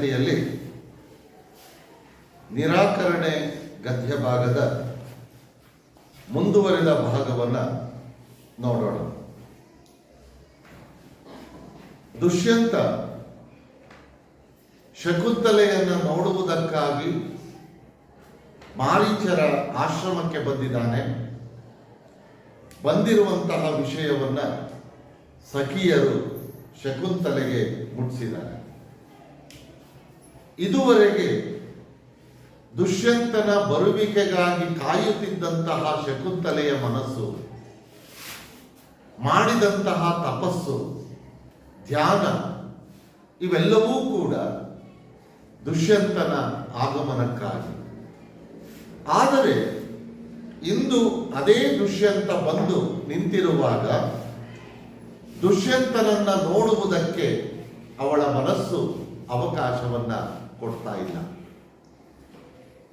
ತರಗತಿಯಲ್ಲಿ ನಿರಾಕರಣೆ ಗದ್ಯ ಭಾಗದ ಮುಂದುವರಿದ ಭಾಗವನ್ನು ನೋಡೋಣ. ದುಷ್ಯಂತ ಶಕುಂತಲೆಯನ್ನು ನೋಡುವುದಕ್ಕಾಗಿ ಮಾರೀಚರ ಆಶ್ರಮಕ್ಕೆ ಬಂದಿದ್ದಾನೆ. ಬಂದಿರುವಂತಹ ವಿಷಯವನ್ನ ಸಖಿಯರು ಶಕುಂತಲೆಗೆ ಮುಟ್ಟಿಸಿದ್ದಾರೆ. ಇದುವರೆಗೆ ದುಷ್ಯಂತನ ಬರುವಿಕೆಗಾಗಿ ಕಾಯುತ್ತಿದ್ದಂತಹ ಶಕುಂತಲೆಯ ಮನಸ್ಸು ಮಾಡಿದಂತಹ ತಪಸ್ಸು, ಧ್ಯಾನ ಇವೆಲ್ಲವೂ ಕೂಡ ದುಷ್ಯಂತನ ಆಗಮನಕ್ಕಾಗಿ. ಆದರೆ ಇಂದು ಅದೇ ದುಷ್ಯಂತ ಬಂದು ನಿಂತಿರುವಾಗ ದುಷ್ಯಂತನನ್ನ ನೋಡುವುದಕ್ಕೆ ಅವಳ ಮನಸ್ಸು ಅವಕಾಶವನ್ನ ಕೊಡ್ತಾ ಇಲ್ಲ.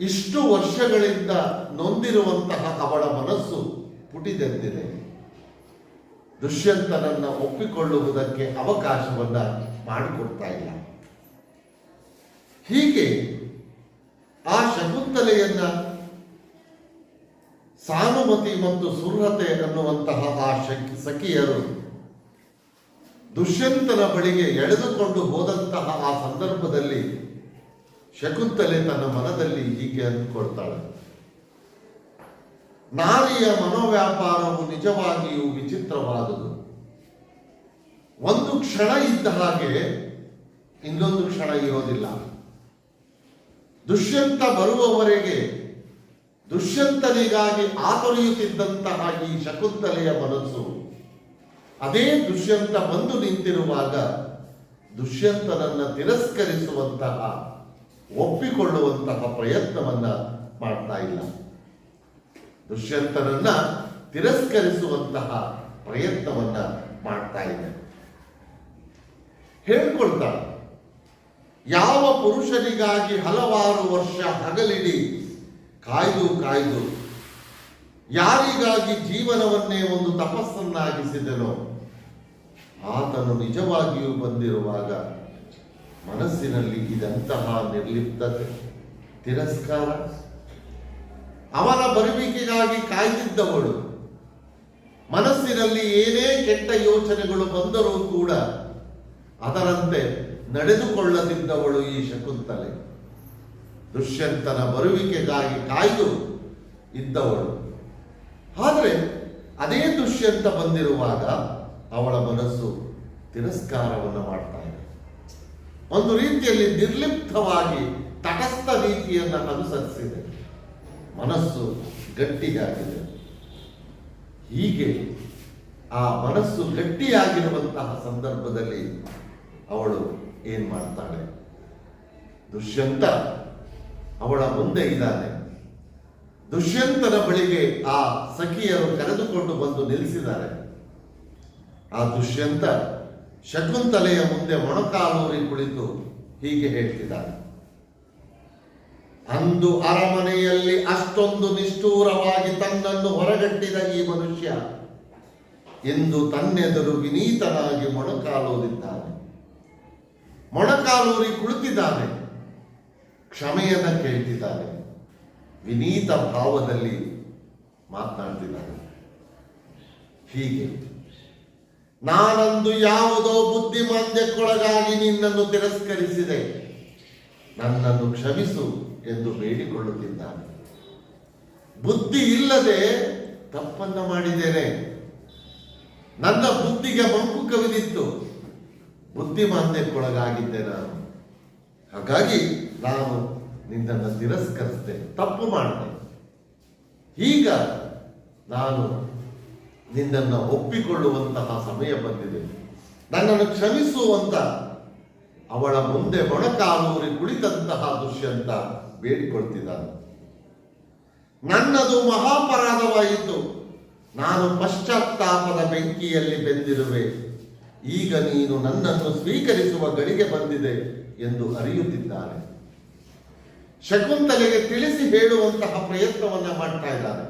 ಇಷ್ಟು ವರ್ಷಗಳಿಂದ ನೊಂದಿರುವಂತಹ ಅವಳ ಮನಸ್ಸು ಪುಟಿದೆದ್ದಿದೆ. ದುಷ್ಯಂತನನ್ನ ಒಪ್ಪಿಕೊಳ್ಳುವುದಕ್ಕೆ ಅವಕಾಶವನ್ನ ಮಾಡಿಕೊಡ್ತಾ ಇಲ್ಲ. ಹೀಗೆ ಆ ಶಕುಂತಲೆಯನ್ನ ಸಾನುಮತಿ ಮತ್ತು ಸುರ್ಹತೆ ಅನ್ನುವಂತಹ ಆ ಸಖಿಯರು ದುಷ್ಯಂತನ ಬಳಿಗೆ ಎಳೆದುಕೊಂಡು ಹೋದಂತಹ ಆ ಸಂದರ್ಭದಲ್ಲಿ ಶಕುಂತಲೆ ತನ್ನ ಮನದಲ್ಲಿ ಹೀಗೆ ಅಂದುಕೊಳ್ತಾಳೆ, ನಾರಿಯ ಮನೋವ್ಯಾಪಾರವು ನಿಜವಾಗಿಯೂ ವಿಚಿತ್ರವಾದುದು. ಒಂದು ಕ್ಷಣ ಇದ್ದ ಹಾಗೆ ಇನ್ನೊಂದು ಕ್ಷಣ ಇರೋದಿಲ್ಲ. ದುಷ್ಯಂತ ಬರುವವರೆಗೆ ದುಷ್ಯಂತನಿಗಾಗಿ ಆತೊರೆಯುತ್ತಿದ್ದಂತಹ ಈ ಶಕುಂತಲೆಯ ಮನಸ್ಸು ಅದೇ ದುಷ್ಯಂತ ಬಂದು ನಿಂತಿರುವಾಗ ದುಷ್ಯಂತನನ್ನ ತಿರಸ್ಕರಿಸುವಂತಹ, ಒಪ್ಪಿಕೊಳ್ಳುವಂತಹ ಪ್ರಯತ್ನವನ್ನ ಮಾಡ್ತಾ ಇಲ್ಲ. ದುಷ್ಯಂತನನ್ನ ತಿರಸ್ಕರಿಸುವಂತಹ ಪ್ರಯತ್ನವನ್ನ ಮಾಡ್ತಾ ಇದೆ. ಹೇಳ್ಕೊಳ್ತಾಳೆ, ಯಾವ ಪುರುಷನಿಗಾಗಿ ಹಲವಾರು ವರ್ಷ ಹಗಲಿಡಿ ಕಾಯ್ದು ಕಾಯ್ದು ಯಾರಿಗಾಗಿ ಜೀವನವನ್ನೇ ಒಂದು ತಪಸ್ಸನ್ನಾಗಿಸಿದನೋ ಆತನು ನಿಜವಾಗಿಯೂ ಬಂದಿರುವಾಗ ಮನಸ್ಸಿನಲ್ಲಿ ಇದಂತಹ ನಿರ್ಲಿಪ್ತತೆ, ತಿರಸ್ಕಾರ. ಅವನ ಬರುವಿಕೆಗಾಗಿ ಕಾಯ್ದಿದ್ದವಳು, ಮನಸ್ಸಿನಲ್ಲಿ ಏನೇ ಕೆಟ್ಟ ಯೋಚನೆಗಳು ಬಂದರೂ ಕೂಡ ಅದರಂತೆ ನಡೆದುಕೊಳ್ಳದಿದ್ದವಳು ಈ ಶಕುಂತಲೆ. ದುಷ್ಯಂತನ ಬರುವಿಕೆಗಾಗಿ ಕಾಯ್ದು ಇದ್ದವಳು. ಆದರೆ ಅದೇ ದುಷ್ಯಂತ ಬಂದಿರುವಾಗ ಅವಳ ಮನಸ್ಸು ತಿರಸ್ಕಾರವನ್ನು ಮಾಡ್ತಾ ಇದೆ. ಒಂದು ರೀತಿಯಲ್ಲಿ ನಿರ್ಲಿಪ್ತವಾಗಿ ತಟಸ್ಥ ರೀತಿಯನ್ನು ಅನುಸರಿಸಿದೆ. ಮನಸ್ಸು ಗಟ್ಟಿಯಾಗಿದೆ. ಹೀಗೆ ಆ ಮನಸ್ಸು ಗಟ್ಟಿಯಾಗಿರುವಂತಹ ಸಂದರ್ಭದಲ್ಲಿ ಅವಳು ಏನ್ ಮಾಡ್ತಾಳೆ? ದುಷ್ಯಂತ ಅವಳ ಮುಂದೆ ಇದ್ದಾನೆ. ದುಷ್ಯಂತನ ಬಳಿಗೆ ಆ ಸಖಿಯರು ಕರೆದುಕೊಂಡು ಬಂದು ನಿಲ್ಲಿಸಿದ್ದಾರೆ. ಆ ದುಷ್ಯಂತ ಶಕುಂತಲೆಯ ಮುಂದೆ ಮೊಣಕಾಲೂರಿ ಕುಳಿತು ಹೀಗೆ ಹೇಳ್ತಿದ್ದಾನೆ, ಅಂದು ಅರಮನೆಯಲ್ಲಿ ಅಷ್ಟೊಂದು ನಿಷ್ಠೂರವಾಗಿ ತನ್ನನ್ನು ಹೊರಗಟ್ಟಿದ ಈ ಮನುಷ್ಯ ಎಂದು ತನ್ನೆದುರು ವಿನೀತನಾಗಿ ಮೊಣಕಾಲೂರಿದ್ದಾನೆ. ಮೊಣಕಾಲೂರಿ ಕುಳಿತಿದ್ದಾನೆ, ಕ್ಷಮೆಯನ್ನ ಕೇಳ್ತಿದ್ದಾನೆ, ವಿನೀತ ಭಾವದಲ್ಲಿ ಮಾತನಾಡ್ತಿದ್ದಾನೆ. ಹೀಗೆ, ನಾನಂದು ಯಾವುದೋ ಬುದ್ಧಿಮಾಂದ್ಯಕ್ಕೊಳಗಾಗಿ ನಿನ್ನನ್ನು ತಿರಸ್ಕರಿಸಿದೆ, ನನ್ನನ್ನು ಕ್ಷಮಿಸು ಎಂದು ಬೇಡಿಕೊಳ್ಳುತ್ತಿದ್ದಾನೆ. ಬುದ್ಧಿ ಇಲ್ಲದೆ ತಪ್ಪನ್ನ ಮಾಡಿದ್ದೇನೆ, ನನ್ನ ಬುದ್ಧಿಗೆ ಮಂಕು ಕವಿದಿತ್ತು, ಬುದ್ಧಿಮಾಂದ್ಯಕ್ಕೊಳಗಾಗಿದ್ದೆ ನಾನು. ಹಾಗಾಗಿ ನಾನು ನಿನ್ನನ್ನು ತಿರಸ್ಕರಿಸಿದೆ, ತಪ್ಪು ಮಾಡಿದೆ. ಈಗ ನಾನು ನಿನ್ನನ್ನು ಒಪ್ಪಿಕೊಳ್ಳುವಂತಹ ಸಮಯ ಬಂದಿದೆ, ನನ್ನನ್ನು ಕ್ಷಮಿಸುವಂತ ಅವಳ ಮುಂದೆ ಮೊಣಕಾಲೂರಿ ಕುಳಿತಂತಹ ದುಷ್ಯಂತ ಬೇಡಿಕೊಳ್ತಿದ್ದಾನೆ. ನನ್ನದು ಮಹಾಪರಾಧವಾಯಿತು, ನಾನು ಪಶ್ಚಾತ್ತಾಪದ ಬೆಂಕಿಯಲ್ಲಿ ಬೆಂದಿರುವೆ, ಈಗ ನೀನು ನನ್ನನ್ನು ಸ್ವೀಕರಿಸುವ ಗಳಿಗೆ ಬಂದಿದೆ ಎಂದು ಅರಿಯುತ್ತಿದ್ದಾನೆ. ಶಕುಂತಲೆಗೆ ತಿಳಿಸಿ ಹೇಳುವಂತಹ ಪ್ರಯತ್ನವನ್ನ ಮಾಡ್ತಾ ಇದ್ದಾನೆ.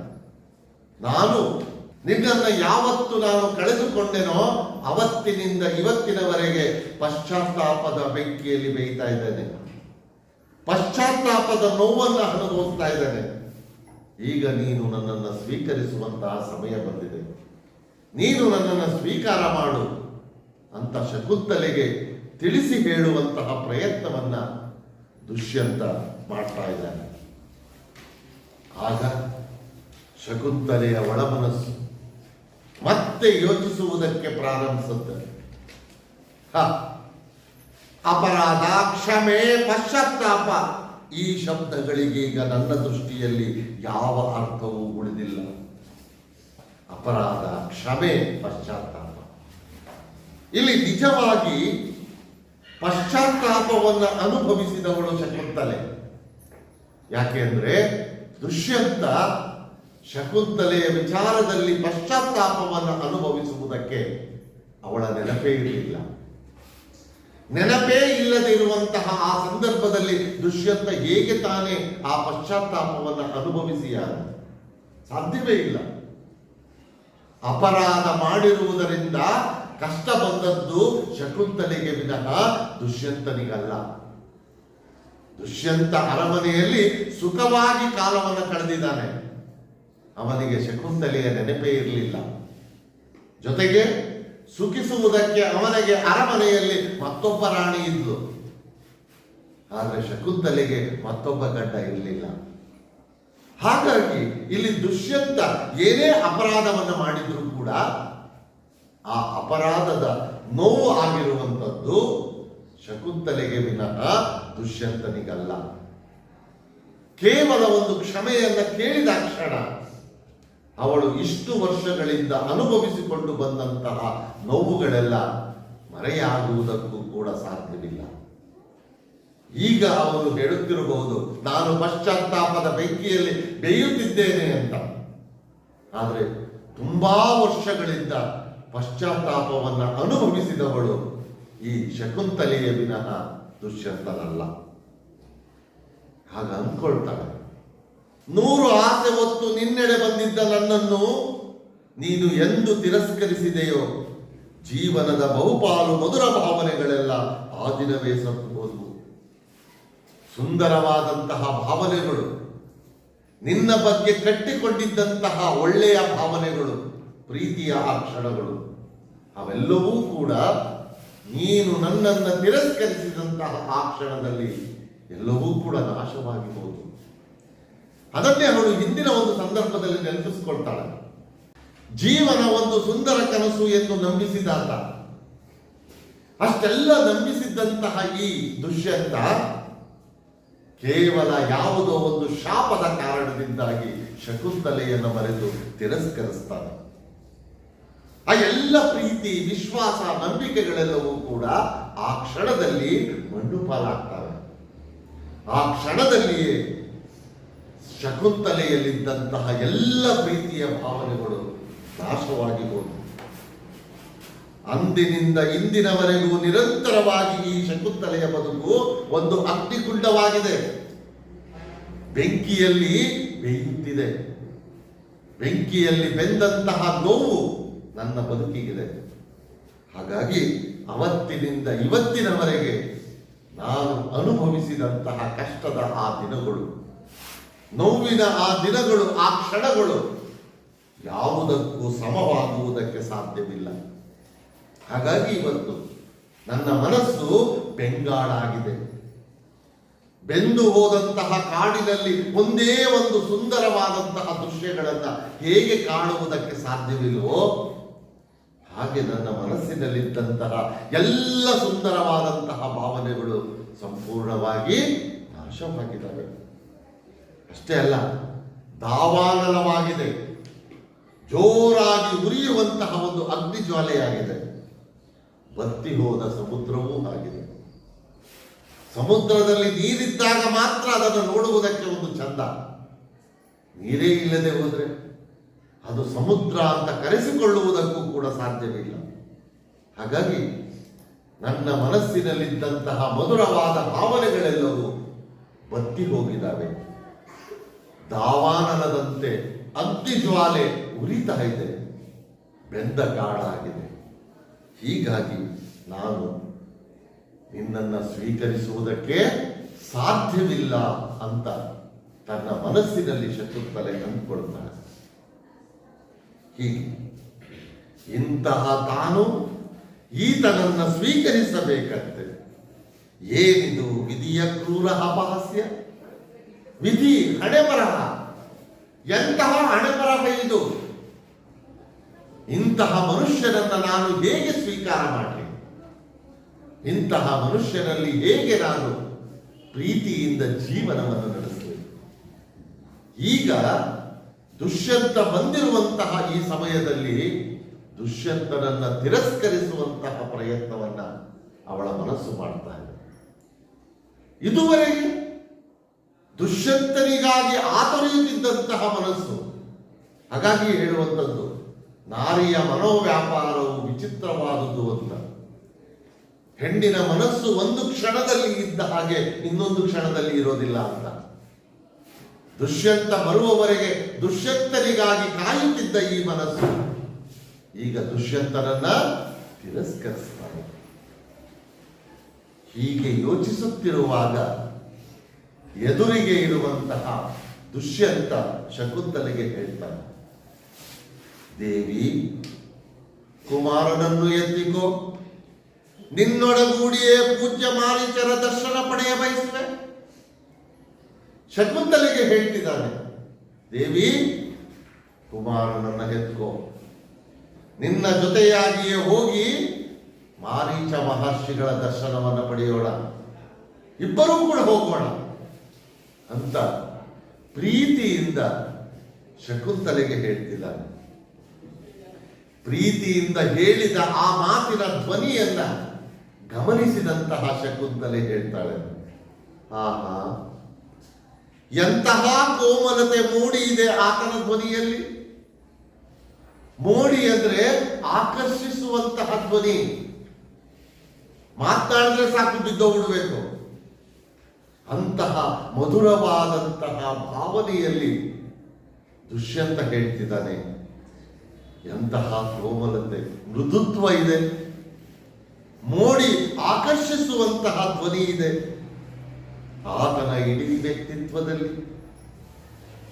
ನಾನು ನಿನ್ನನ್ನು ಯಾವತ್ತು ನಾನು ಕಳೆದುಕೊಂಡೆನೋ ಅವತ್ತಿನಿಂದ ಇವತ್ತಿನವರೆಗೆ ಪಶ್ಚಾತ್ತಾಪದ ಬೆಂಕಿಯಲ್ಲಿ ಬೇಯ್ತಾ ಇದ್ದೇನೆ. ಪಶ್ಚಾತ್ತಾಪದ ನೋವನ್ನು ಅನುಭವಿಸ್ತಾ ಇದ್ದಾನೆ. ಈಗ ನೀನು ನನ್ನನ್ನು ಸ್ವೀಕರಿಸುವಂತಹ ಸಮಯ ಬಂದಿದೆ, ನೀನು ನನ್ನನ್ನು ಸ್ವೀಕಾರ ಮಾಡು ಅಂತ ಶಕುಂತಲೆಗೆ ತಿಳಿಸಿ ಹೇಳುವಂತಹ ಪ್ರಯತ್ನವನ್ನ ದುಷ್ಯಂತ ಮಾಡ್ತಾ ಇದ್ದಾನೆ. ಆಗ ಶಕುಂತಲೆಯ ಒಳಮನಸ್ಸು ಮತ್ತೆ ಯೋಚಿಸುವುದಕ್ಕೆ ಪ್ರಾರಂಭಿಸುತ್ತದೆ. ಅಪರಾಧ, ಕ್ಷಮೆ, ಪಶ್ಚಾತ್ತಾಪ ಈ ಶಬ್ದಗಳಿಗೀಗ ನನ್ನ ದೃಷ್ಟಿಯಲ್ಲಿ ಯಾವ ಅರ್ಥವೂ ಉಳಿದಿಲ್ಲ. ಅಪರಾಧ, ಕ್ಷಮೆ, ಪಶ್ಚಾತ್ತಾಪ. ಇಲ್ಲಿ ನಿಜವಾಗಿ ಪಶ್ಚಾತ್ತಾಪವನ್ನು ಅನುಭವಿಸಿದವಳು ಶಕುಂತಲೆ. ಯಾಕೆಂದ್ರೆ ದುಷ್ಯಂತ ಶಕುಂತಲೆಯ ವಿಚಾರದಲ್ಲಿ ಪಶ್ಚಾತ್ತಾಪವನ್ನು ಅನುಭವಿಸುವುದಕ್ಕೆ ಅವಳ ನೆನಪೇ ಇರಲಿಲ್ಲ. ನೆನಪೇ ಇಲ್ಲದೆ ಇರುವಂತಹ ಆ ಸಂದರ್ಭದಲ್ಲಿ ದುಷ್ಯಂತ ಹೇಗೆ ತಾನೇ ಆ ಪಶ್ಚಾತ್ತಾಪವನ್ನು ಅನುಭವಿಸಿಯಾರ? ಸಾಧ್ಯವೇ ಇಲ್ಲ. ಅಪರಾಧ ಮಾಡಿರುವುದರಿಂದ ಕಷ್ಟ ಬಂದದ್ದು ಶಕುಂತಲೆಗೆ ವಿನಃ ದುಷ್ಯಂತನಿಗಲ್ಲ. ದುಷ್ಯಂತ ಅರಮನೆಯಲ್ಲಿ ಸುಖವಾಗಿ ಕಾಲವನ್ನು ಕಳೆದಿದ್ದಾನೆ. ಅವನಿಗೆ ಶಕುಂತಲೆಯ ನೆನಪೇ ಇರಲಿಲ್ಲ. ಜೊತೆಗೆ ಸುಖಿಸುವುದಕ್ಕೆ ಅವನಿಗೆ ಅರಮನೆಯಲ್ಲಿ ಮತ್ತೊಬ್ಬ ರಾಣಿ ಇದ್ಲು. ಆದರೆ ಶಕುಂತಲೆಗೆ ಮತ್ತೊಬ್ಬ ಗಂಡ ಇರಲಿಲ್ಲ. ಹಾಗಾಗಿ ಇಲ್ಲಿ ದುಷ್ಯಂತ ಏನೇ ಅಪರಾಧವನ್ನು ಮಾಡಿದ್ರು ಕೂಡ ಆ ಅಪರಾಧದ ನೋವು ಆಗಿರುವಂಥದ್ದು ಶಕುಂತಲೆಗೆ ವಿನಃ ದುಷ್ಯಂತನಿಗಲ್ಲ. ಕೇವಲ ಒಂದು ಕ್ಷಮೆಯನ್ನ ಕೇಳಿದ ಕ್ಷಣ ಅವಳು ಇಷ್ಟು ವರ್ಷಗಳಿಂದ ಅನುಭವಿಸಿಕೊಂಡು ಬಂದಂತಹ ನೋವುಗಳೆಲ್ಲ ಮರೆಯಾಗುವುದಕ್ಕೂ ಕೂಡ ಸಾಧ್ಯವಿಲ್ಲ. ಈಗ ಅವನು ಹೇಳುತ್ತಿರಬಹುದು, ನಾನು ಪಶ್ಚಾತ್ತಾಪದ ಬೆಂಕಿಯಲ್ಲಿ ಬೇಯುತ್ತಿದ್ದೇನೆ ಅಂತ. ಆದರೆ ತುಂಬಾ ವರ್ಷಗಳಿಂದ ಪಶ್ಚಾತ್ತಾಪವನ್ನು ಅನುಭವಿಸಿದವಳು ಈ ಶಕುಂತಲೆಯ ವಿನಃ ದುಷ್ಯಂತನಲ್ಲ. ಹಾಗ ಅಂದ್ಕೊಳ್ತಾಳೆ, 100 ಆಸೆ ಹೊತ್ತು ನಿನ್ನೆಡೆ ಬಂದಿದ್ದ ನನ್ನನ್ನು ನೀನು ಎಂದು ತಿರಸ್ಕರಿಸಿದೆಯೋ, ಜೀವನದ ಬಹುಪಾಲು ಮಧುರ ಭಾವನೆಗಳೆಲ್ಲ ಆ ದಿನವೇ ಸತ್ತು ಹೋದವು. ಸುಂದರವಾದಂತಹ ಭಾವನೆಗಳು, ನಿನ್ನ ಬಗ್ಗೆ ಕಟ್ಟಿಕೊಂಡಿದ್ದಂತಹ ಒಳ್ಳೆಯ ಭಾವನೆಗಳು, ಪ್ರೀತಿಯ ಆ ಕ್ಷಣಗಳು, ಅವೆಲ್ಲವೂ ಕೂಡ ನೀನು ನನ್ನನ್ನು ತಿರಸ್ಕರಿಸಿದಂತಹ ಆ ಕ್ಷಣದಲ್ಲಿ ಎಲ್ಲವೂ ಕೂಡ ನಾಶವಾಗಿ ಹೋದು. ಅದನ್ನೇ ಅವಳು ಹಿಂದಿನ ಒಂದು ಸಂದರ್ಭದಲ್ಲಿ ನೆನಪಿಸಿಕೊಳ್ತಾಳೆ. ಜೀವನ ಒಂದು ಸುಂದರ ಕನಸು ಎಂದು ನಂಬಿಸಿದಾತ. ಅಷ್ಟೆಲ್ಲ ನಂಬಿಸಿದ್ದಂತಹ ಈ ದುಷ್ಯಂತ ಕೇವಲ ಯಾವುದೋ ಒಂದು ಶಾಪದ ಕಾರಣದಿಂದಾಗಿ ಶಕುಂತಲೆಯನ್ನು ಮರೆತು ತಿರಸ್ಕರಿಸ್ತಾನೆ. ಆ ಎಲ್ಲ ಪ್ರೀತಿ, ವಿಶ್ವಾಸ, ನಂಬಿಕೆಗಳೆಲ್ಲವೂ ಕೂಡ ಆ ಕ್ಷಣದಲ್ಲಿ ಮಣ್ಣು ಪಾಲಾಗ್ತವೆ. ಆ ಕ್ಷಣದಲ್ಲಿಯೇ ಶಕುಂತಲೆಯಲ್ಲಿದ್ದಂತಹ ಎಲ್ಲ ಪ್ರೀತಿಯ ಭಾವನೆಗಳು ನಾಶವಾಗಿ ಹೋದವು. ಅಂದಿನಿಂದ ಇಂದಿನವರೆಗೂ ನಿರಂತರವಾಗಿ ಈ ಶಕುಂತಲೆಯ ಬದುಕು ಒಂದು ಅಗ್ನಿಕುಂಡವಾಗಿದೆ. ಬೆಂಕಿಯಲ್ಲಿ ಬೇಯುತ್ತಿದೆ. ಬೆಂಕಿಯಲ್ಲಿ ಬೆಂದಂತಹ ನೋವು ನನ್ನ ಬದುಕಿಗಿದೆ. ಹಾಗಾಗಿ ಅವತ್ತಿನಿಂದ ಇವತ್ತಿನವರೆಗೆ ನಾನು ಅನುಭವಿಸಿದಂತಹ ಕಷ್ಟದ ಆ ದಿನಗಳು, ನೋವಿನ ಆ ದಿನಗಳು, ಆ ಕ್ಷಣಗಳು ಯಾವುದಕ್ಕೂ ಸಮವಾಗುವುದಕ್ಕೆ ಸಾಧ್ಯವಿಲ್ಲ. ಹಾಗಾಗಿ ಇವತ್ತು ನನ್ನ ಮನಸ್ಸು ಬೆಂಗಾಡಾಗಿದೆ. ಬೆಂದು ಹೋದಂತಹ ಕಾಡಿನಲ್ಲಿ ಒಂದೇ ಒಂದು ಸುಂದರವಾದಂತಹ ದೃಶ್ಯಗಳನ್ನು ಹೇಗೆ ಕಾಣುವುದಕ್ಕೆ ಸಾಧ್ಯವಿಲ್ಲವೋ ಹಾಗೆ ನನ್ನ ಮನಸ್ಸಿನಲ್ಲಿದ್ದಂತಹ ಎಲ್ಲ ಸುಂದರವಾದಂತಹ ಭಾವನೆಗಳು ಸಂಪೂರ್ಣವಾಗಿ ನಾಶವಾಗಿದ್ದಾವೆ. ಅಷ್ಟೇ ಅಲ್ಲ, ದಾವಾನಲವಾಗಿದೆ. ಜೋರಾಗಿ ಉರಿಯುವಂತಹ ಒಂದು ಅಗ್ನಿ ಜ್ವಾಲೆಯಾಗಿದೆ. ಬತ್ತಿ ಹೋದ ಸಮುದ್ರವೂ ಆಗಿದೆ. ಸಮುದ್ರದಲ್ಲಿ ನೀರಿದ್ದಾಗ ಮಾತ್ರ ಅದನ್ನು ನೋಡುವುದಕ್ಕೆ ಒಂದು ಚಂದ. ನೀರೇ ಇಲ್ಲದೆ ಹೋದ್ರೆ ಅದು ಸಮುದ್ರ ಅಂತ ಕರೆಸಿಕೊಳ್ಳುವುದಕ್ಕೂ ಕೂಡ ಸಾಧ್ಯವಿಲ್ಲ. ಹಾಗಾಗಿ ನನ್ನ ಮನಸ್ಸಿನಲ್ಲಿದ್ದಂತಹ ಮಧುರವಾದ ಭಾವನೆಗಳೆಲ್ಲವೂ ಬತ್ತಿ ಹೋಗಿದ್ದಾವೆ. ದಾವಾನಲದಂತೆ ಅಗ್ನಿ ಜ್ವಾಲೆ ಉರಿತಾ ಇದೆ, ಬೆಂದ ಕಾಡಾಗಿದೆ. ಹೀಗಾಗಿ ನಾನು ನಿನ್ನನ್ನು ಸ್ವೀಕರಿಸುವುದಕ್ಕೆ ಸಾಧ್ಯವಿಲ್ಲ ಅಂತ ತನ್ನ ಮನಸ್ಸಿನಲ್ಲಿ ಶಕುಂತಲೆ ಅಂದ್ಕೊಳ್ತಾಳೆ. ಹೀಗೆ ಇಂತಹ ತಾನು ಈತನನ್ನ ಸ್ವೀಕರಿಸಬೇಕಂತೆ. ಏನಿದು ವಿಧಿಯ ಕ್ರೂರ ಅಪಹಾಸ್ಯ? ವಿಧಿ, ಹಣೆಬರಹ, ಎಂತಹ ಹಣೆಬರಹ ಇದು? ಇಂತಹ ಮನುಷ್ಯನನ್ನ ನಾನು ಹೇಗೆ ಸ್ವೀಕಾರ ಮಾಡಲಿ? ಇಂತಹ ಮನುಷ್ಯನಲ್ಲಿ ಹೇಗೆ ನಾನು ಪ್ರೀತಿಯಿಂದ ಜೀವನವನ್ನು ನಡೆಸಬೇಕು? ಈಗ ದುಷ್ಯಂತ ಬಂದಿರುವಂತಹ ಈ ಸಮಯದಲ್ಲಿ ದುಷ್ಯಂತನನ್ನ ತಿರಸ್ಕರಿಸುವಂತಹ ಪ್ರಯತ್ನವನ್ನ ಅವಳ ಮನಸ್ಸು ಮಾಡ್ತಾ ಇದೆ. ಇದುವರೆಗೆ ದುಷ್ಯಂತನಿಗಾಗಿ ಆತೊರೆಯುತ್ತಿದ್ದಂತಹ ಮನಸ್ಸು. ಹಾಗಾಗಿ ಹೇಳುವಂಥದ್ದು, ನಾರಿಯ ಮನೋವ್ಯಾಪಾರವು ವಿಚಿತ್ರವಾದುದು ಅಂತ. ಹೆಣ್ಣಿನ ಮನಸ್ಸು ಒಂದು ಕ್ಷಣದಲ್ಲಿ ಇದ್ದ ಹಾಗೆ ಇನ್ನೊಂದು ಕ್ಷಣದಲ್ಲಿ ಇರೋದಿಲ್ಲ ಅಂತ. ದುಷ್ಯಂತ ಬರುವವರೆಗೆ ದುಷ್ಯಂತನಿಗಾಗಿ ಕಾಯುತ್ತಿದ್ದ ಈ ಮನಸ್ಸು ಈಗ ದುಷ್ಯಂತನನ್ನ ತಿರಸ್ಕರಿಸ್ತಾರೆ. ಹೀಗೆ ಯೋಚಿಸುತ್ತಿರುವಾಗ ಎದುರಿಗೆ ಇರುವಂತಹ ದುಷ್ಯಂತ ಶಕುಂತಲೆಗೆ ಹೇಳ್ತಾನೆ, ದೇವಿ, ಕುಮಾರನನ್ನು ಎತ್ತಿಕೋ, ನಿನ್ನೊಡಗೂಡಿಯೇ ಪೂಜ್ಯ ಮಾರೀಚರ ದರ್ಶನ ಪಡೆಯ ಬಯಸುವೆ. ಶಕುಂತಲೆಗೆ ಹೇಳ್ತಿದ್ದಾನೆ, ದೇವಿ, ಕುಮಾರನನ್ನ ಎತ್ಕೋ, ನಿನ್ನ ಜೊತೆಯಾಗಿಯೇ ಹೋಗಿ ಮಾರೀಚ ಮಹರ್ಷಿಗಳ ದರ್ಶನವನ್ನು ಪಡೆಯೋಣ, ಇಬ್ಬರೂ ಕೂಡ ಹೋಗೋಣ ಅಂತ ಪ್ರೀತಿಯಿಂದ ಶಕುಂತಲೆಗೆ ಹೇಳ್ತಿದ್ದಾನೆ. ಪ್ರೀತಿಯಿಂದ ಹೇಳಿದ ಆ ಮಾತಿನ ಧ್ವನಿಯನ್ನ ಗಮನಿಸಿದಂತಹ ಶಕುಂತಲೆ ಹೇಳ್ತಾಳೆ, ಆಹಾ, ಎಂತಹ ಕೋಮಲತೆ ಮೋಡಿ ಇದೆ ಆತನ ಧ್ವನಿಯಲ್ಲಿ. ಮೋಡಿ ಅಂದ್ರೆ ಆಕರ್ಷಿಸುವಂತಹ ಧ್ವನಿ. ಮಾತನಾಡಿದ್ರೆ ಸಾಕು ಬಿದ್ದೋಗ್ಬಿಡ್ಬೇಕು. ಅಂತಹ ಮಧುರವಾದಂತಹ ಭಾವನೆಯಲ್ಲಿ ದುಷ್ಯಂತ ಹೇಳ್ತಿದ್ದಾನೆ, ಎಂತಹ ಕೋಮಲತೆ, ಮೃದುತ್ವ ಇದೆ, ಮೋಡಿ ಆಕರ್ಷಿಸುವಂತಹ ಧ್ವನಿ ಇದೆ ಆತನ ಇಡೀ ವ್ಯಕ್ತಿತ್ವದಲ್ಲಿ.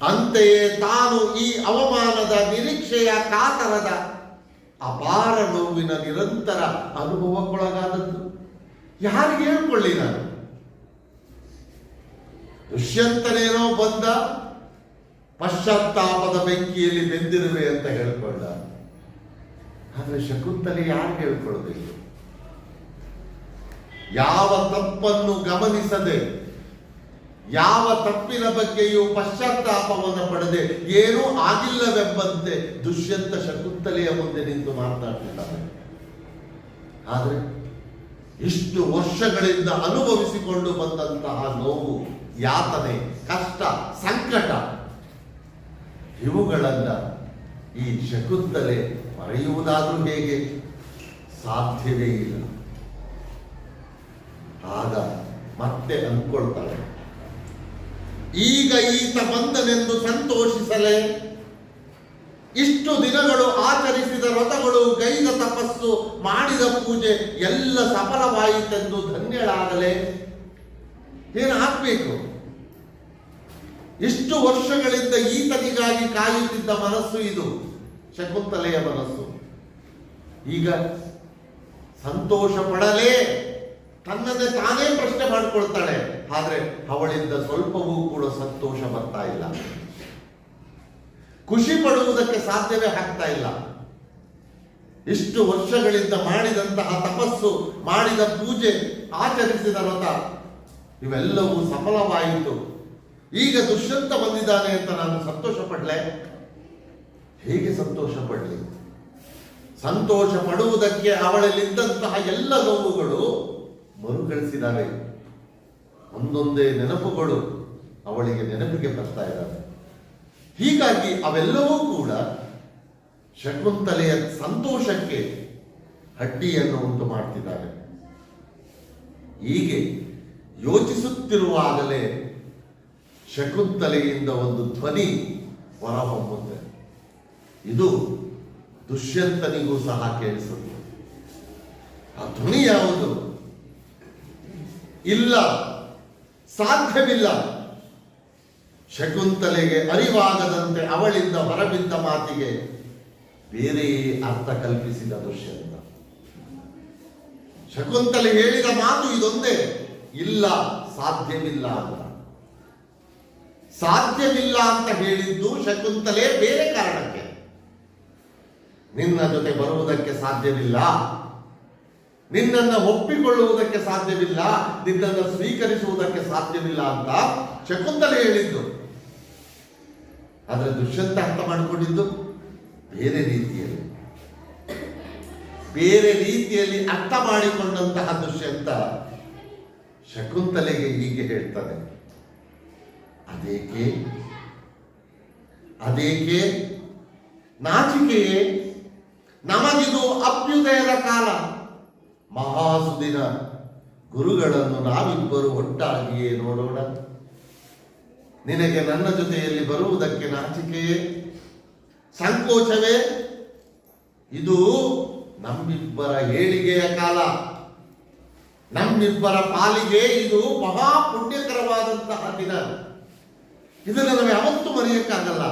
ಅಂತೆಯೇ ತಾನು ಈ ಅವಮಾನದ, ನಿರೀಕ್ಷೆಯ, ಕಾತರದ, ಅಪಾರ ನೋವಿನ ನಿರಂತರ ಅನುಭವಕ್ಕೊಳಗಾದದ್ದು ಯಾರಿಗೆ ಹೇಳ್ಕೊಳ್ಳಿ ನಾನು? ದುಷ್ಯಂತನೇನೋ ಬಂದ, ಪಶ್ಚಾತ್ತಾಪದ ಬೆಂಕಿಯಲ್ಲಿ ಬೆಂದಿರುವೆ ಅಂತ ಹೇಳ್ಕೊಂಡ. ಆದ್ರೆ ಶಕುಂತಲೆ ಯಾರು ಹೇಳ್ಕೊಳ್ಬೇಕು? ಯಾವ ತಪ್ಪನ್ನು ಗಮನಿಸದೆ, ಯಾವ ತಪ್ಪಿನ ಬಗ್ಗೆಯೂ ಪಶ್ಚಾತ್ತಾಪವನ್ನು ಪಡೆದೆ, ಏನೂ ಆಗಿಲ್ಲವೆಂಬಂತೆ ದುಷ್ಯಂತ ಶಕುಂತಲೆಯ ಮುಂದೆ ನಿಂತು ಮಾತನಾಡ್ತಿದ್ದಾನೆ. ಆದರೆ ಇಷ್ಟು ವರ್ಷಗಳಿಂದ ಅನುಭವಿಸಿಕೊಂಡು ಬಂದಂತಹ ನೋವು, ಯಾತನೆ, ಕಷ್ಟ, ಸಂಕಟ ಇವುಗಳನ್ನ ಈ ಶಕುಂತಲೆ ಮರೆಯುವುದಾದ್ರೂ ಹೇಗೆ? ಸಾಧ್ಯವೇ ಇಲ್ಲ. ಆಗ ಮತ್ತೆ ಅಂದ್ಕೊಳ್ತಾಳೆ, ಈಗ ಈತ ಬಂದನೆಂದು ಸಂತೋಷಿಸಲೇ, ಇಷ್ಟು ದಿನಗಳು ಆಚರಿಸಿದ ವ್ರತಗಳು, ಗೈದ ತಪಸ್ಸು, ಮಾಡಿದ ಪೂಜೆ ಎಲ್ಲ ಸಫಲವಾಯಿತೆಂದು ಧನ್ಯಳಾಗಲೇ, ಏನಾಗಬೇಕು? ಇಷ್ಟು ವರ್ಷಗಳಿಂದ ಈತನಿಗಾಗಿ ಕಾಯುತ್ತಿದ್ದ ಮನಸ್ಸು ಇದು, ಶಕುಂತಲೆಯ ಮನಸ್ಸು. ಈಗ ಸಂತೋಷ ಪಡಲೇ, ತನ್ನದೇ ತಾನೇ ಪ್ರಶ್ನೆ ಮಾಡಿಕೊಳ್ತಾಳೆ. ಆದ್ರೆ ಅವಳಿಂದ ಸ್ವಲ್ಪವೂ ಕೂಡ ಸಂತೋಷ ಬರ್ತಾ ಇಲ್ಲ, ಖುಷಿ ಪಡುವುದಕ್ಕೆ ಸಾಧ್ಯವೇ ಆಗ್ತಾ ಇಲ್ಲ. ಇಷ್ಟು ವರ್ಷಗಳಿಂದ ಮಾಡಿದಂತಹ ತಪಸ್ಸು, ಮಾಡಿದ ಪೂಜೆ, ಆಚರಿಸಿದ ವ್ರತ ಇವೆಲ್ಲವೂ ಸಫಲವಾಯಿತು. ಈಗ ದುಷ್ಯಂತ ಬಂದಿದ್ದಾನೆ ಅಂತ ನಾನು ಸಂತೋಷ ಪಡ್ಲೆ? ಹೇಗೆ ಸಂತೋಷ ಪಡಲಿ? ಸಂತೋಷ ಪಡುವುದಕ್ಕೆ ಅವಳಲ್ಲಿದ್ದಂತಹ ಎಲ್ಲ ನೋವುಗಳು ಮರುಕಳಿಸಿದಾವೆ. ಒಂದೊಂದೇ ನೆನಪುಗಳು ಅವಳಿಗೆ ನೆನಪಿಗೆ ಬರ್ತಾ ಇದ್ದಾವೆ. ಹೀಗಾಗಿ ಅವೆಲ್ಲವೂ ಕೂಡ ಶಕುಂತಲೆಯ ಸಂತೋಷಕ್ಕೆ ಅಡ್ಡಿಯನ್ನು ಉಂಟು ಮಾಡ್ತಿದ್ದಾರೆ. ಹೀಗೆ ಯೋಚಿಸುತ್ತಿರುವಾಗಲೇ ಶಕುಂತಲೆಯಿಂದ ಒಂದು ಧ್ವನಿ ಹೊರಹೊಮ್ಮುತ್ತೆ. ಇದು ದುಷ್ಯಂತನಿಗೂ ಸಹ ಕೇಳಿಸುತ್ತೆ. ಆ ಧ್ವನಿ ಯಾವುದು? ಇಲ್ಲ, ಸಾಧ್ಯವಿಲ್ಲ. ಶಕುಂತಲೆಗೆ ಅರಿವಾಗದಂತೆ ಅವಳಿಂದ ಹೊರಬಿದ್ದ ಮಾತಿಗೆ ಬೇರೆಯೇ ಅರ್ಥ ಕಲ್ಪಿಸಿದ ದುಷ್ಯಂತ. ಶಕುಂತಲೆ ಹೇಳಿದ ಮಾತು ಇದೊಂದೇ, ಇಲ್ಲ, ಸಾಧ್ಯವಿಲ್ಲ ಅಂತ. ಸಾಧ್ಯವಿಲ್ಲ ಅಂತ ಹೇಳಿದ್ದು ಶಕುಂತಲೆ ಬೇರೆ ಕಾರಣಕ್ಕೆ. ನಿನ್ನ ಜೊತೆ ಬರುವುದಕ್ಕೆ ಸಾಧ್ಯವಿಲ್ಲ, ನಿನ್ನನ್ನು ಒಪ್ಪಿಕೊಳ್ಳುವುದಕ್ಕೆ ಸಾಧ್ಯವಿಲ್ಲ, ನಿನ್ನನ್ನು ಸ್ವೀಕರಿಸುವುದಕ್ಕೆ ಸಾಧ್ಯವಿಲ್ಲ ಅಂತ ಶಕುಂತಲೆ ಹೇಳಿದ್ದು. ಆದರೆ ದುಷ್ಯಂತ ಅರ್ಥ ಮಾಡಿಕೊಂಡಿದ್ದು ಬೇರೆ ರೀತಿಯಲ್ಲಿ. ಬೇರೆ ರೀತಿಯಲ್ಲಿ ಅರ್ಥ ಮಾಡಿಕೊಂಡಂತಹ ದುಷ್ಯಂತ ಶಕುಂತಲೆಗೆ ಹೀಗೆ ಹೇಳ್ತಾನೆ, ಅದೇಕೆ ಅದೇಕೆ ನಾಚಿಕೆಯೇ? ನಮಗಿದು ಅಭ್ಯುದಯದ ಕಾಲ, ಮಹಾಸುದಿನ. ಗುರುಗಳನ್ನು ನಾವಿಬ್ಬರು ಒಟ್ಟಾಗಿಯೇ ನೋಡೋಣ. ನಿನಗೆ ನನ್ನ ಜೊತೆಯಲ್ಲಿ ಬರುವುದಕ್ಕೆ ನಾಚಿಕೆಯೇ, ಸಂಕೋಚವೇ? ಇದು ನಮ್ಮಿಬ್ಬರ ಏಳಿಗೆಯ ಕಾಲ, ನಮ್ಮಿಬ್ಬರ ಪಾಲಿಗೆ ಇದು ಮಹಾ ಪುಣ್ಯಕರವಾದಂತಹ ದಿನ. ಇದನ್ನು ನಾವು ಯಾವತ್ತೂ ಮರೆಯಕ್ಕಾಗಲ್ಲ.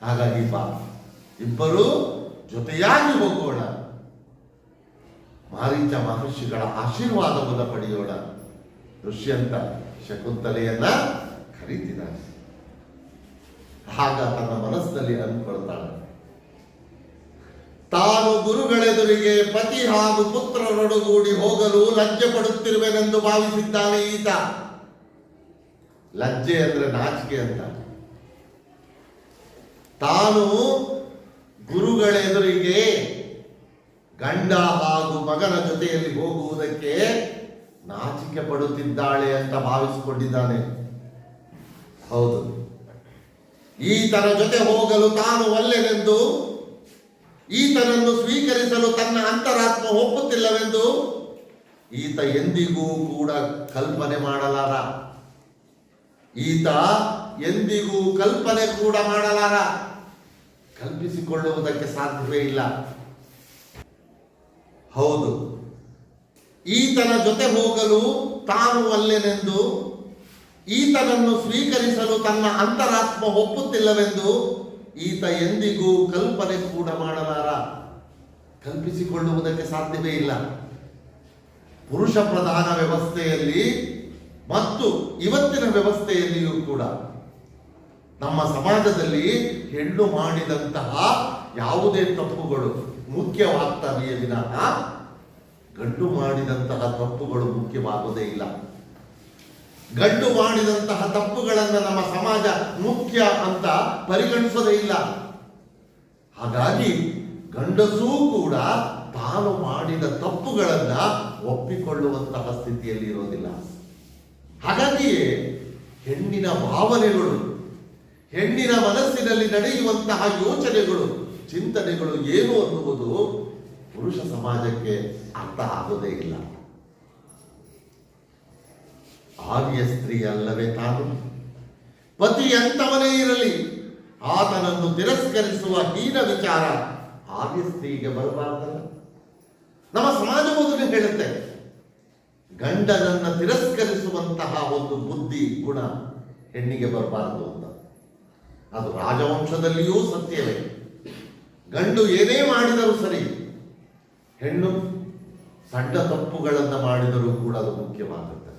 ಹಾಗಾಗಿ ಬಾ, ಇಬ್ಬರು ಜೊತೆಯಾಗಿ ಹೋಗೋಣ, ಮಾರೀಚ ಮಹರ್ಷಿಗಳ ಆಶೀರ್ವಾದವನ್ನು ಪಡೆಯೋಣ. ದುಷ್ಯಂತ ಶಕುಂತಲೆಯನ್ನ ಕರೀತಿದ್ದಾನೆ. ಆಗ ತನ್ನ ಮನಸ್ಸಿನಲ್ಲಿ ಅಂದ್ಕೊಳ್ತಾಳೆ, ತಾನು ಗುರುಗಳೆದುರಿಗೆ ಪತಿ ಹಾಗೂ ಪುತ್ರರೊಡಗೂಡಿ ಹೋಗಲು ಲಜ್ಜೆ ಪಡುತ್ತಿರುವೆನೆಂದು ಭಾವಿಸಿದ್ದಾನೆ ಈತ. ಲಜ್ಜೆ ಅಂದ್ರೆ ನಾಚಿಕೆ ಅಂತ. ತಾನು ಗುರುಗಳೆದುರಿಗೆ ಗಂಡ ಹಾಗೂ ಮಗನ ಜೊತೆಯಲ್ಲಿ ಹೋಗುವುದಕ್ಕೆ ನಾಚಿಕೆ ಪಡುತ್ತಿದ್ದಾಳೆ ಅಂತ ಭಾವಿಸಿಕೊಂಡಿದ್ದಾನೆ. ಹೌದು, ಈತನ ಜೊತೆ ಹೋಗಲು ತಾನು ಒಲ್ಲೆನೆಂದು, ಈತನನ್ನು ಸ್ವೀಕರಿಸಲು ತನ್ನ ಅಂತರಾತ್ಮ ಒಪ್ಪುತ್ತಿಲ್ಲವೆಂದು ಈತ ಎಂದಿಗೂ ಕೂಡ ಕಲ್ಪನೆ ಮಾಡಲಾರ. ಈತ ಎಂದಿಗೂ ಕಲ್ಪನೆ ಕೂಡ ಮಾಡಲಾರ, ಕಲ್ಪಿಸಿಕೊಳ್ಳುವುದಕ್ಕೆ ಸಾಧ್ಯವೇ ಇಲ್ಲ. ಹೌದು, ಈತನ ಜೊತೆ ಹೋಗಲು ತಾನು ಒಲ್ಲೆನೆಂದು, ಈತನನ್ನು ಸ್ವೀಕರಿಸಲು ತನ್ನ ಅಂತರಾತ್ಮ ಒಪ್ಪುತ್ತಿಲ್ಲವೆಂದು ಈತ ಎಂದಿಗೂ ಕಲ್ಪನೆ ಕೂಡ ಮಾಡಲಾರ, ಕಲ್ಪಿಸಿಕೊಳ್ಳುವುದಕ್ಕೆ ಸಾಧ್ಯವೇ ಇಲ್ಲ. ಪುರುಷ ಪ್ರಧಾನ ವ್ಯವಸ್ಥೆಯಲ್ಲಿ ಮತ್ತು ಇವತ್ತಿನ ವ್ಯವಸ್ಥೆಯಲ್ಲಿಯೂ ಕೂಡ ನಮ್ಮ ಸಮಾಜದಲ್ಲಿ ಹೆಣ್ಣು ಮಾಡಿದಂತಹ ಯಾವುದೇ ತಪ್ಪುಗಳು ಮುಖ್ಯವಾಗ್ತವೆಯೇ ವಿನಃ ಗಂಡು ಮಾಡಿದಂತಹ ತಪ್ಪುಗಳು ಮುಖ್ಯವಾಗುವುದೇ ಇಲ್ಲ. ಗಂಡು ಮಾಡಿದಂತಹ ತಪ್ಪುಗಳನ್ನು ನಮ್ಮ ಸಮಾಜ ಮುಖ್ಯ ಅಂತ ಪರಿಗಣಿಸೋದೇ ಇಲ್ಲ. ಹಾಗಾಗಿ ಗಂಡಸೂ ಕೂಡ ತಾನು ಮಾಡಿದ ತಪ್ಪುಗಳನ್ನ ಒಪ್ಪಿಕೊಳ್ಳುವಂತಹ ಸ್ಥಿತಿಯಲ್ಲಿ ಇರೋದಿಲ್ಲ. ಹಾಗಾಗಿಯೇ ಹೆಣ್ಣಿನ ಭಾವನೆಗಳು, ಹೆಣ್ಣಿನ ಮನಸ್ಸಿನಲ್ಲಿ ನಡೆಯುವಂತಹ ಯೋಚನೆಗಳು, ಚಿಂತನೆಗಳು ಏನು ಅನ್ನುವುದು ಪುರುಷ ಸಮಾಜಕ್ಕೆ ಅರ್ಥ ಆಗೋದೇ ಇಲ್ಲ. ಆರ್ಯ ಸ್ತ್ರೀ ಅಲ್ಲವೇ ತಾನು? ಪತಿ ಎಂತವನೇ ಇರಲಿ, ಆತನನ್ನು ತಿರಸ್ಕರಿಸುವ ಹೀನ ವಿಚಾರ ಆರ್ಯ ಸ್ತ್ರೀಗೆ ಬರಬಾರದಲ್ಲ. ನಮ್ಮ ಸಮಾಜವು ಅದನ್ನು ಹೇಳುತ್ತೆ, ಗಂಡನನ್ನ ತಿರಸ್ಕರಿಸುವಂತಹ ಒಂದು ಬುದ್ಧಿ ಗುಣ ಹೆಣ್ಣಿಗೆ ಬರಬಾರದು ಅಂತ. ಅದು ರಾಜವಂಶದಲ್ಲಿಯೂ ಸತ್ಯವೇ. ಗಂಡು ಏನೇ ಮಾಡಿದರೂ ಸರಿ, ಹೆಣ್ಣು ಸಣ್ಣ ತಪ್ಪುಗಳನ್ನು ಮಾಡಿದರೂ ಕೂಡ ಅದು ಮುಖ್ಯವಾಗುತ್ತೆ.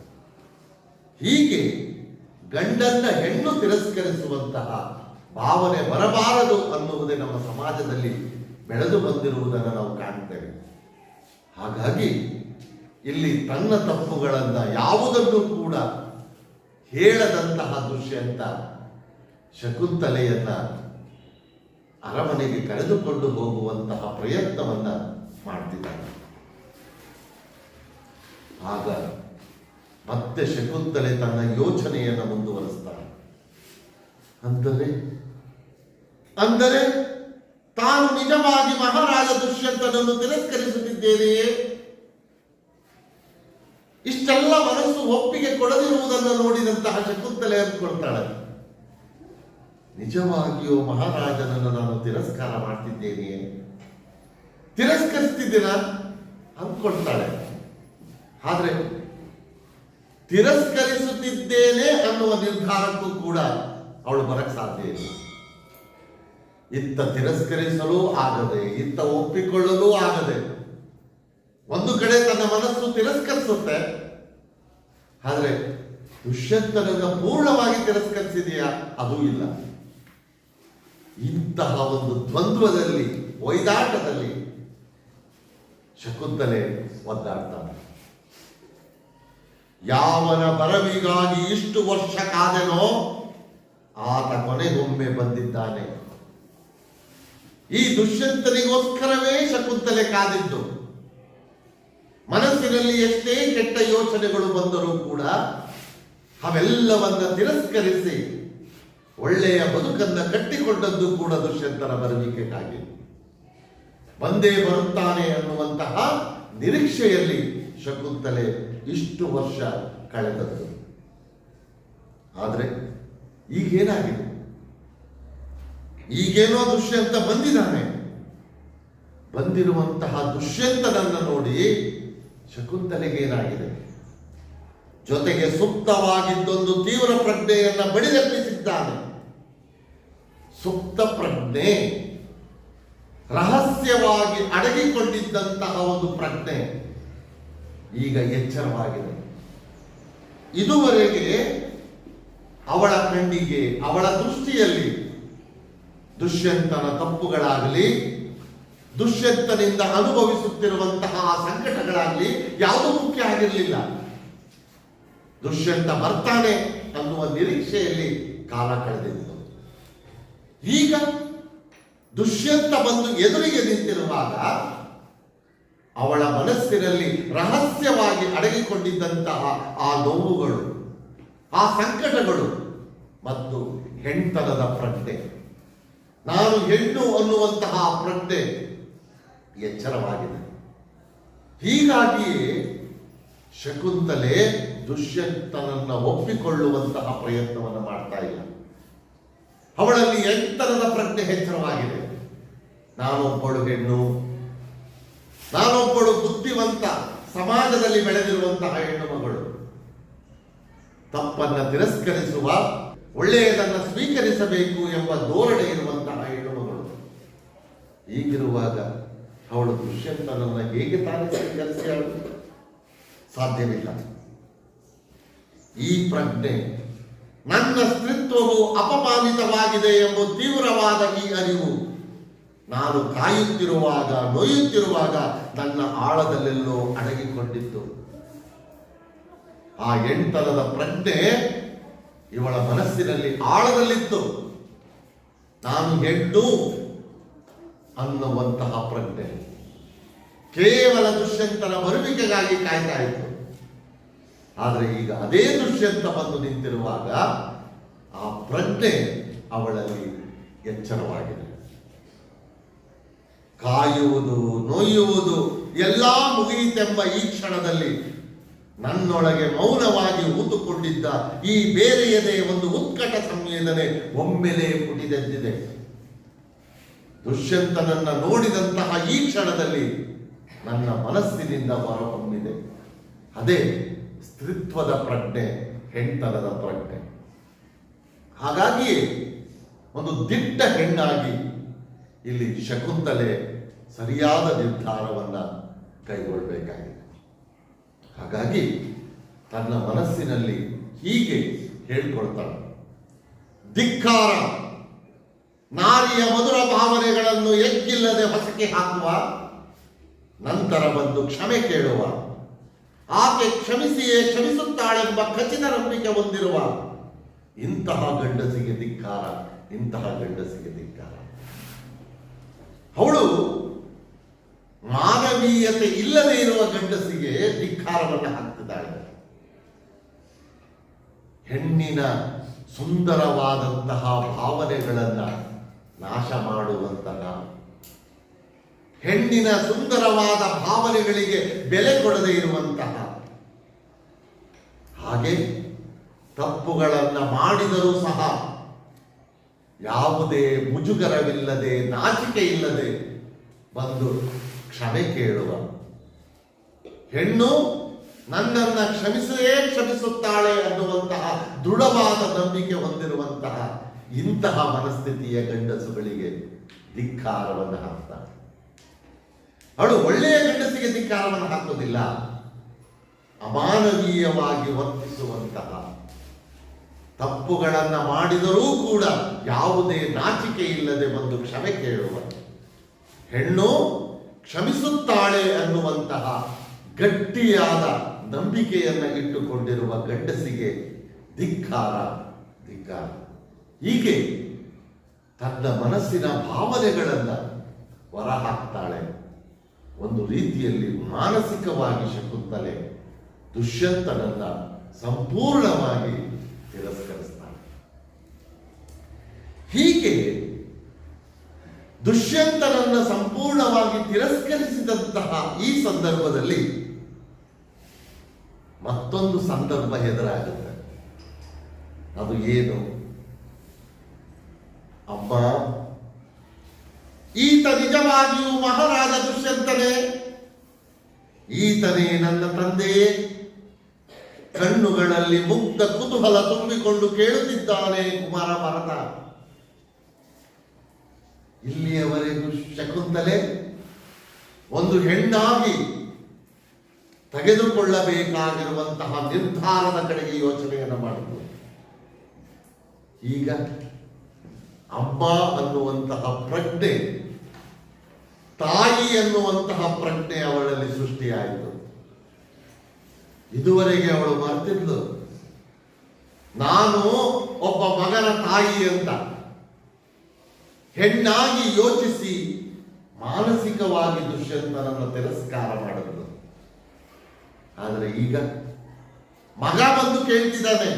ಹೀಗೆ ಗಂಡನ್ನ ಹೆಣ್ಣು ತಿರಸ್ಕರಿಸುವಂತಹ ಭಾವನೆ ಬರಬಾರದು ಅನ್ನುವುದೇ ನಮ್ಮ ಸಮಾಜದಲ್ಲಿ ಬೆಳೆದು ಬಂದಿರುವುದನ್ನು ನಾವು ಕಾಣ್ತೇವೆ. ಹಾಗಾಗಿ ಇಲ್ಲಿ ತನ್ನ ತಪ್ಪುಗಳನ್ನ ಯಾವುದನ್ನು ಕೂಡ ಹೇಳದಂತಹ ದುಷ್ಯಂತ ಶಕುಂತಲೆಯನ್ನ ಅರಮನೆಗೆ ಕರೆದುಕೊಂಡು ಹೋಗುವಂತಹ ಪ್ರಯತ್ನವನ್ನ ಮಾಡ್ತಿದ್ದಾನೆ. ಆಗ ಮತ್ತೆ ಶಕುಂತಲೆ ತನ್ನ ಯೋಚನೆಯನ್ನು ಮುಂದುವರಿಸ್ತಾಳೆ. ಅಂದರೆ ತಾನು ನಿಜವಾಗಿ ಮಹಾರಾಜ ದುಷ್ಯಂತನನ್ನು ತಿರಸ್ಕರಿಸುತ್ತಿದ್ದೇನೆಯೇ? ಇಷ್ಟೆಲ್ಲ ಮನಸ್ಸು ಒಪ್ಪಿಗೆ ಕೊಡದಿರುವುದನ್ನು ನೋಡಿದಂತಹ ಶಕುಂತಲೆ ಅಂದ್ಕೊಳ್ತಾಳೆ, ನಿಜವಾಗಿಯೂ ಮಹಾರಾಜನನ್ನು ನಾನು ತಿರಸ್ಕಾರ ಮಾಡ್ತಿದ್ದೇನೆಯೇ, ತಿರಸ್ಕರಿಸ್ತಿದ್ದೀನ ಅಂದ್ಕೊಳ್ತಾಳೆ. ಆದ್ರೆ ತಿರಸ್ಕರಿಸುತ್ತಿದ್ದೇನೆ ಅನ್ನುವ ನಿರ್ಧಾರಕ್ಕೂ ಕೂಡ ಅವಳು ಬರಕ್ಕೆ ಸಾಧ್ಯ ಇಲ್ಲ. ಇತ್ತ ತಿರಸ್ಕರಿಸಲು ಆಗದೆ, ಇತ್ತ ಒಪ್ಪಿಕೊಳ್ಳಲು ಆಗದೆ, ಒಂದು ಕಡೆ ತನ್ನ ಮನಸ್ಸು ತಿರಸ್ಕರಿಸುತ್ತೆ, ಆದರೆ ದುಷ್ಯಂತನನ್ನ ಪೂರ್ಣವಾಗಿ ತಿರಸ್ಕರಿಸಿದೆಯಾ? ಅದೂ ಇಲ್ಲ. ಇಂತಹ ಒಂದು ದ್ವಂದ್ವದಲ್ಲಿ, ಒಯ್ದಾಟದಲ್ಲಿ ಶಕುಂತಲೆ ಒದ್ದಾಡ್ತಾನೆ. ಯಾವನ ಬರವಿಗಾಗಿ ಇಷ್ಟು ವರ್ಷ ಕಾದೆನೋ ಆತ ಕೊನೆಗೊಮ್ಮೆ ಬಂದಿದ್ದಾನೆ. ಈ ದುಷ್ಯಂತನಿಗೋಸ್ಕರವೇ ಶಕುಂತಲೆ ಕಾದಿದ್ದು. ಮನಸ್ಸಿನಲ್ಲಿ ಎಷ್ಟೇ ಕೆಟ್ಟ ಯೋಚನೆಗಳು ಬಂದರೂ ಕೂಡ ಅವೆಲ್ಲವನ್ನ ತಿರಸ್ಕರಿಸಿ ಒಳ್ಳೆಯ ಬದುಕನ್ನ ಕಟ್ಟಿಕೊಂಡದ್ದು ಕೂಡ ದುಷ್ಯಂತನ ಬರುವಿಕೆಗಾಗಿ. ಬಂದೇ ಬರುತ್ತಾನೆ ಅನ್ನುವಂತಹ ನಿರೀಕ್ಷೆಯಲ್ಲಿ ಶಕುಂತಲೆ ಇಷ್ಟು ವರ್ಷ ಕಳೆದದ್ದು. ಆದರೆ ಈಗೇನಾಗಿದೆ? ಈಗೇನೋ ದುಷ್ಯಂತ ಬಂದಿದ್ದಾನೆ. ಬಂದಿರುವಂತಹ ದುಷ್ಯಂತನನ್ನ ನೋಡಿ ಶಕುಂತಲೆಗೇನಾಗಿದೆ? ಜೊತೆಗೆ ಸುಪ್ತವಾಗಿದ್ದೊಂದು ತೀವ್ರ ಪ್ರಜ್ಞೆಯನ್ನ ಬಡಿದೆಬ್ಬಿಸಿದ್ದಾನೆ. ಸುಪ್ತ ಪ್ರಜ್ಞೆ, ರಹಸ್ಯವಾಗಿ ಅಡಗಿಕೊಂಡಿದ್ದಂತಹ ಒಂದು ಪ್ರಜ್ಞೆ ಈಗ ಎಚ್ಚರವಾಗಿದೆ. ಇದುವರೆಗೆ ಅವಳ ಕಣ್ಣಿಗೆ, ಅವಳ ದೃಷ್ಟಿಯಲ್ಲಿ ದುಷ್ಯಂತನ ತಪ್ಪುಗಳಾಗಲಿ, ದುಷ್ಯಂತನಿಂದ ಅನುಭವಿಸುತ್ತಿರುವಂತಹ ಸಂಕಟಗಳಾಗಲಿ ಯಾವುದೂ ಮುಖ್ಯ ಆಗಿರಲಿಲ್ಲ. ದುಷ್ಯಂತ ಬರ್ತಾನೆ ಅನ್ನುವ ನಿರೀಕ್ಷೆಯಲ್ಲಿ ಕಾಲ ಕಳೆದಿತ್ತು. ಈಗ ದುಷ್ಯಂತ ಬಂದು ಎದುರಿಗೆ ನಿಂತಿರುವಾಗ ಅವಳ ಮನಸ್ಸಿನಲ್ಲಿ ರಹಸ್ಯವಾಗಿ ಅಡಗಿಕೊಂಡಿದ್ದಂತಹ ಆ ನೋವುಗಳು, ಆ ಸಂಕಟಗಳು ಮತ್ತು ಹೆಣ್ತನದ ಪ್ರಜ್ಞೆ, ನಾನು ಹೆಣ್ಣು ಅನ್ನುವಂತಹ ಪ್ರಜ್ಞೆ ಎಚ್ಚರವಾಗಿದೆ. ಹೀಗಾಗಿಯೇ ಶಕುಂತಲೆ ದುಷ್ಯಂತನನ್ನ ಒಪ್ಪಿಕೊಳ್ಳುವಂತಹ ಪ್ರಯತ್ನವನ್ನು ಮಾಡ್ತಾ ಇಲ್ಲ. ಅವಳಲ್ಲಿ ಹೆಣ್ತನದ ಪ್ರಜ್ಞೆ ಎಚ್ಚರವಾಗಿದೆ. ನಾನೊಬ್ಬಳು ಹೆಣ್ಣು, ನಾನೊಬ್ಬಳು ಬುದ್ಧಿವಂತ, ಸಮಾಜದಲ್ಲಿ ಬೆಳೆದಿರುವಂತಹ ಹೆಣ್ಣು ಮಗಳು. ತಪ್ಪನ್ನ ತಿರಸ್ಕರಿಸುವ, ಒಳ್ಳೆಯದನ್ನು ಸ್ವೀಕರಿಸಬೇಕು ಎಂಬ ಧೋರಣೆ ಇರುವಂತಹ ಹೆಣ್ಣು ಮಗಳು. ಹೀಗಿರುವಾಗ ಅವಳು ದುಷ್ಯಂತನನ್ನ ಹೇಗೆ ತಾನೇ ಸ್ವೀಕರಿಸಲು ಸಾಧ್ಯವಿಲ್ಲ. ಈ ಪ್ರಜ್ಞೆ, ನನ್ನ ಸ್ತ್ರೀತ್ವವು ಅಪಮಾನಿತವಾಗಿದೆ ಎಂಬ ತೀವ್ರವಾದ ಈ ಅರಿವು ನಾನು ಕಾಯುತ್ತಿರುವಾಗ, ನೋಯುತ್ತಿರುವಾಗ ನನ್ನ ಆಳದಲ್ಲೆಲ್ಲೋ ಅಡಗಿಕೊಂಡಿತ್ತು. ಆ ಹೆಣ್ತನದ ಪ್ರಜ್ಞೆ ಇವಳ ಮನಸ್ಸಿನಲ್ಲಿ ಆಳದಲ್ಲಿತ್ತು. ನಾನು ಹೆಣ್ಣು ಅನ್ನುವಂತಹ ಪ್ರಜ್ಞೆ ಕೇವಲ ದುಷ್ಯಂತನ ಬರುವಿಕೆಗಾಗಿ ಕಾಯ್ತಾ ಇತ್ತು. ಆದರೆ ಈಗ ಅದೇ ದುಷ್ಯಂತ ಬಂದು ನಿಂತಿರುವಾಗ ಆ ಪ್ರಜ್ಞೆ ಅವಳಲ್ಲಿ ಎಚ್ಚರವಾಗಿದೆ. ಕಾಯುವುದು, ನೋಯುವುದು ಎಲ್ಲ ಮುಗಿಯಿತೆಂಬ ಈ ಕ್ಷಣದಲ್ಲಿ ನನ್ನೊಳಗೆ ಮೌನವಾಗಿ ಊತುಕೊಂಡಿದ್ದ ಈ ಬೇರೆಯದೇ ಒಂದು ಉತ್ಕಟ ಸಂವೇದನೆ ಒಮ್ಮೆಲೇ ಪುಟಿದೆದ್ದಿದೆ. ದುಷ್ಯಂತನನ್ನ ನೋಡಿದಂತಹ ಈ ಕ್ಷಣದಲ್ಲಿ ನನ್ನ ಮನಸ್ಸಿನಿಂದ ಹೊರಹೊಮ್ಮಿದೆ. ಅದೇ ಸ್ತ್ರೀತ್ವದ ಪ್ರಜ್ಞೆ, ಹೆಣ್ತನದ ಪ್ರಜ್ಞೆ. ಹಾಗಾಗಿ ಒಂದು ದಿಟ್ಟ ಹೆಣ್ಣಾಗಿ ಇಲ್ಲಿ ಶಕುಂತಲೆ ಸರಿಯಾದ ನಿರ್ಧಾರವನ್ನ ಕೈಗೊಳ್ಳಬೇಕಾಗಿದೆ. ಹಾಗಾಗಿ ತನ್ನ ಮನಸ್ಸಿನಲ್ಲಿ ಹೀಗೆ ಹೇಳ್ಕೊಳ್ತಾಳೆ, ಧಿಕ್ಕಾರ, ನಾರಿಯ ಮಧುರ ಭಾವನೆಗಳನ್ನು ಎಗ್ಗಿಲ್ಲದೆ ಹೊಸಕಿ ಹಾಕುವ, ನಂತರ ಬಂದು ಕ್ಷಮೆ ಕೇಳುವ, ಆಕೆ ಕ್ಷಮಿಸಿಯೇ ಕ್ಷಮಿಸುತ್ತಾಳೆಂಬ ಖಚಿತ ನಂಬಿಕೆ ಹೊಂದಿರುವ ಇಂತಹ ಗಂಡಸಿಗೆ ಧಿಕ್ಕಾರ, ಇಂತಹ ಗಂಡಸಿಗೆ ಧಿಕ್ಕಾರ. ಅವಳು ಮಾನವೀಯತೆ ಇಲ್ಲದೆ ಇರುವ ಗಂಡಸಿಗೆ ಧಿಕ್ಕಾರವನ್ನು ಹಾಕ್ತಿದ್ದಾಳೆ. ಹೆಣ್ಣಿನ ಸುಂದರವಾದಂತಹ ಭಾವನೆಗಳನ್ನ ನಾಶ ಮಾಡುವಂತಹ, ಹೆಣ್ಣಿನ ಸುಂದರವಾದ ಭಾವನೆಗಳಿಗೆ ಬೆಲೆ ಕೊಡದೇ ಇರುವಂತಹ, ಹಾಗೆ ತಪ್ಪುಗಳನ್ನ ಮಾಡಿದರೂ ಸಹ ಯಾವುದೇ ಮುಜುಗರವಿಲ್ಲದೆ, ನಾಚಿಕೆ ಇಲ್ಲದೆ ಬಂದು ಕ್ಷಮೆ ಕೇಳುವ ಹೆಣ್ಣು ನನ್ನನ್ನ ಕ್ಷಮಿಸುತ್ತಾಳೆ ಅನ್ನುವಂತಹ ದೃಢವಾದ ನಂಬಿಕೆ ಹೊಂದಿರುವಂತಹ ಇಂತಹ ಮನಸ್ಥಿತಿಯ ಗಂಡಸುಗಳಿಗೆ ಧಿಕ್ಕಾರವನ್ನು ಹಾಕ್ತಾಳೆ. ಅವಳು ಒಳ್ಳೆಯ ಗಂಡಸಿಗೆ ಧಿಕ್ಕಾರವನ್ನು ಹಾಕುವುದಿಲ್ಲ, ಅಮಾನವೀಯವಾಗಿ ವರ್ತಿಸುವಂತಹ, ತಪ್ಪುಗಳನ್ನ ಮಾಡಿದರೂ ಕೂಡ ಯಾವುದೇ ನಾಚಿಕೆ ಇಲ್ಲದೆ ಬಂದು ಕ್ಷಮೆ ಕೇಳುವ ಹೆಣ್ಣು, ಕ್ಷಮಿಸುತ್ತಾಳೆ ಅನ್ನುವಂತಹ ಗಟ್ಟಿಯಾದ ನಂಬಿಕೆಯನ್ನ ಇಟ್ಟುಕೊಂಡಿರುವ ಗಂಡಸಿಗೆ ಧಿಕ್ಕಾರ. ಹೀಗೆ ತನ್ನ ಮನಸ್ಸಿನ ಭಾವನೆಗಳನ್ನ ಹೊರಹಾಕ್ತಾಳೆ. ಒಂದು ರೀತಿಯಲ್ಲಿ ಮಾನಸಿಕವಾಗಿ ಶಕುಂತಲೆ ದುಷ್ಯಂತನನ್ನ ಸಂಪೂರ್ಣವಾಗಿ ತಿರಸ್ಕರಿಸ್ತಾಳೆ. ಹೀಗೆ ದುಷ್ಯಂತನನ್ನ ಸಂಪೂರ್ಣವಾಗಿ ತಿರಸ್ಕರಿಸಿದಂತಹ ಈ ಸಂದರ್ಭದಲ್ಲಿ ಮತ್ತೊಂದು ಸಂದರ್ಭ ಎದುರಾಗುತ್ತೆ. ಅದು ಏನು? ಅಮ್ಮ, ಈತ ನಿಜವಾಗಿಯೂ ಮಹಾರಾಜ ದುಷ್ಯಂತನೇ, ಈತನೇ ನನ್ನ ತಂದೆಯೇ. ಕಣ್ಣುಗಳಲ್ಲಿ ಮುಗ್ಧ ಕುತೂಹಲ ತುಂಬಿಕೊಂಡು ಕೇಳುತ್ತಿದ್ದಾನೆ ಕುಮಾರ ಭರತ. ಇಲ್ಲಿಯವರೆಗೂ ಶಕುಂತಲೆ ಒಂದು ಹೆಣ್ಣಾಗಿ ತೆಗೆದುಕೊಳ್ಳಬೇಕಾಗಿರುವಂತಹ ನಿರ್ಧಾರದ ಕಡೆಗೆ ಯೋಚನೆಯನ್ನು ಮಾಡಿದ್ರು. ಈಗ ಅಮ್ಮ ಅನ್ನುವಂತಹ ಪ್ರಜ್ಞೆ, ತಾಯಿ ಅನ್ನುವಂತಹ ಪ್ರಜ್ಞೆ ಅವಳಲ್ಲಿ ಸೃಷ್ಟಿಯಾಯಿತು. ಇದುವರೆಗೆ ಅವಳು ಮರ್ತಿದ್ಲು, ನಾನು ಒಬ್ಬ ಮಗನ ತಾಯಿ ಅಂತ. ಹೆಣ್ಣಾಗಿ ಯೋಚಿಸಿ ಮಾನಸಿಕವಾಗಿ ದುಷ್ಯಂತನನ್ನು ತಿರಸ್ಕಾರ ಮಾಡಿದ್ಲು. ಆದರೆ ಈಗ ಮಗ ಬಂದು ಕೇಳ್ತಿದ್ದಾನೆ,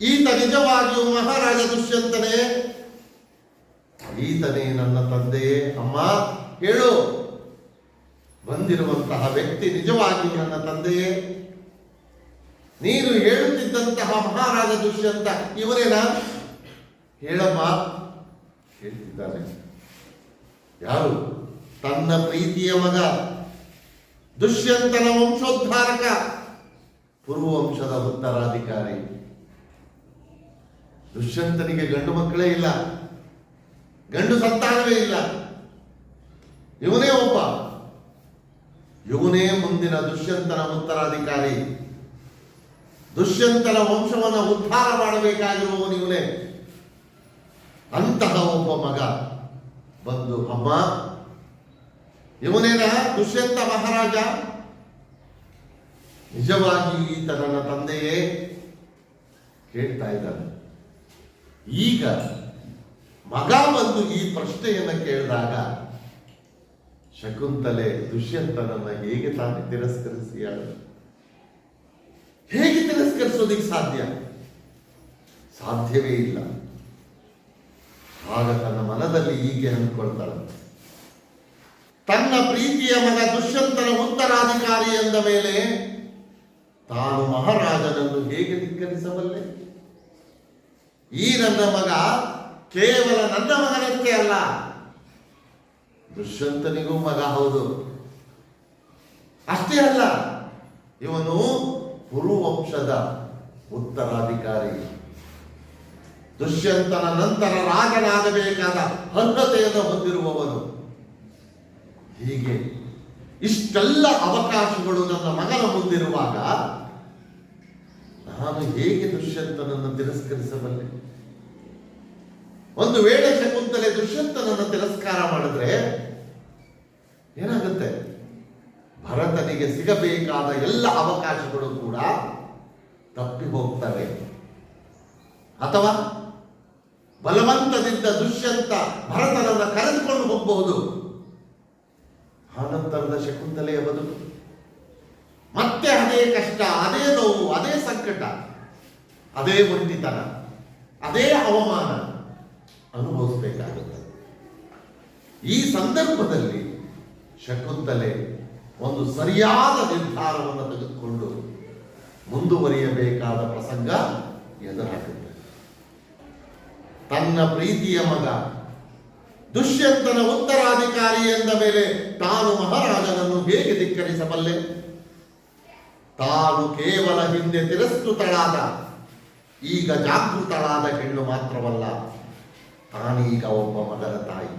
ಈತ ನಿಜವಾಗಿಯೂ ಮಹಾರಾಜ ದುಷ್ಯಂತನೇ, ಈತನೇ ನನ್ನ ತಂದೆಯೇ. ಅಮ್ಮ ಹೇಳು, ಬಂದಿರುವಂತಹ ವ್ಯಕ್ತಿ ನಿಜವಾಗಿಯೂ ನನ್ನ ತಂದೆಯೇ? ನೀನು ಹೇಳುತ್ತಿದ್ದಂತಹ ಮಹಾರಾಜ ದುಷ್ಯಂತ ಇವರೇನಾ? ಹೇಳಮ್ಮ. ಹೇಳ್ತಿದ್ದಾನೆ. ಯಾರು? ತನ್ನ ಪ್ರೀತಿಯ ಮಗ, ದುಷ್ಯಂತನ ವಂಶೋದ್ಧಾರಕ, ಪುರುವಂಶದ ಉತ್ತರಾಧಿಕಾರಿ. ದುಷ್ಯಂತನಿಗೆ ಗಂಡು ಮಕ್ಕಳೇ ಇಲ್ಲ, ಗಂಡು ಸಂತಾನವೇ ಇಲ್ಲ. ಇವನೇ ಒಬ್ಬ, ಇವನೇ ಮುಂದಿನ ದುಷ್ಯಂತನ ಉತ್ತರಾಧಿಕಾರಿ. ದುಷ್ಯಂತನ ವಂಶವನ್ನು ಉದ್ಧಾರ ಮಾಡಬೇಕಾಗಿರುವವನು ಇವನೇ. ಅಂತಹ ಒಬ್ಬ ಮಗ ಬಂದು, ಅಮ್ಮ ಇವನೇನ ದುಷ್ಯಂತ ಮಹಾರಾಜ? ನಿಜವಾಗಿ ಈತ ನನ್ನ ತಂದೆಯೇ? ಕೇಳ್ತಾ ಇದ್ದಾನೆ. ಈಗ ಮಗ ಬಂದು ಈ ಪ್ರಶ್ನೆಯನ್ನು ಕೇಳಿದಾಗ ಶಕುಂತಲೆ ದುಷ್ಯಂತನನ್ನ ಹೇಗೆ ತಾನೇ ತಿರಸ್ಕರಿಸಿಯಾಳು? ಹೇಗೆ ತಿರಸ್ಕರಿಸೋದಿಕ್ಕೆ ಸಾಧ್ಯ? ಸಾಧ್ಯವೇ ಇಲ್ಲ. ಆಗ ತನ್ನ ಮನದಲ್ಲಿ ಹೀಗೆ ಅಂದ್ಕೊಳ್ತಾಳೆ, ತನ್ನ ಪ್ರೀತಿಯ ಮಗ ದುಷ್ಯಂತನ ಉತ್ತರಾಧಿಕಾರಿ ಎಂದ ಮೇಲೆ ತಾನು ಮಹಾರಾಜನನ್ನು ಹೇಗೆ ಧಿಕ್ಕರಿಸಬಲ್ಲೆ? ಈ ನನ್ನ ಮಗ ಕೇವಲ ನನ್ನ ಮಗನಷ್ಟೇ ಅಲ್ಲ, ದುಷ್ಯಂತನಿಗೂ ಮಗ ಹೌದು. ಅಷ್ಟೇ ಅಲ್ಲ, ಇವನು ಪುರುವಂಶದ ಉತ್ತರಾಧಿಕಾರಿ. ದುಷ್ಯಂತನ ನಂತರ ರಾಜನಾಗಬೇಕಾದ ಅರ್ಹತೆಯನ್ನು ಹೊಂದಿರುವವನು. ಹೀಗೆ ಇಷ್ಟೆಲ್ಲ ಅವಕಾಶಗಳು ನನ್ನ ಮಗನ ಮುಂದಿರುವಾಗ ನಾನು ಹೇಗೆ ದುಷ್ಯಂತನನ್ನು ತಿರಸ್ಕರಿಸಬಲ್ಲೆ? ಒಂದು ವೇಳೆ ಶಕುಂತಲೆ ದುಷ್ಯಂತನನ್ನು ತಿರಸ್ಕಾರ ಮಾಡಿದ್ರೆ ಏನಾಗುತ್ತೆ? ಭರತನಿಗೆ ಸಿಗಬೇಕಾದ ಎಲ್ಲ ಅವಕಾಶಗಳು ಕೂಡ ತಪ್ಪಿ ಹೋಗ್ತವೆ. ಅಥವಾ ಬಲವಂತದಿಂದ ದುಷ್ಯಂತ ಭರತನನ್ನು ಕರೆದುಕೊಂಡು ಹೋಗಬಹುದು. ಆನಂತರದ ಶಕುಂತಲೆಯ ಬದುಕು ಮತ್ತೆ ಅದೇ ಕಷ್ಟ, ಅದೇ ನೋವು, ಅದೇ ಸಂಕಟ, ಅದೇ ಒಂಟಿತನ, ಅದೇ ಅವಮಾನ ಅನುಭವಿಸಬೇಕಾಗುತ್ತದೆ. ಈ ಸಂದರ್ಭದಲ್ಲಿ ಶಕುಂತಲೆ ಒಂದು ಸರಿಯಾದ ನಿರ್ಧಾರವನ್ನು ತೆಗೆದುಕೊಂಡು ಮುಂದುವರಿಯಬೇಕಾದ ಪ್ರಸಂಗ ಎದುರಾಗುತ್ತದೆ. ತನ್ನ ಪ್ರೀತಿಯ ಮಗ ದುಷ್ಯಂತನ ಉತ್ತರಾಧಿಕಾರಿ ಎಂದ ಮೇಲೆ ತಾನು ಮಹಾರಾಜನನ್ನು ಹೇಗೆ ಧಿಕ್ಕರಿಸಬಲ್ಲೆ? ತಾನು ಕೇವಲ ಹಿಂದೆ ತಿರಸ್ಕೃತಳಾದ ಈಗ ಜಾಗೃತಳಾದ ಹೆಣ್ಣು ಮಾತ್ರವಲ್ಲ, ತಾನೀಗ ಒಬ್ಬ ಮಗನ ತಾಯಿ.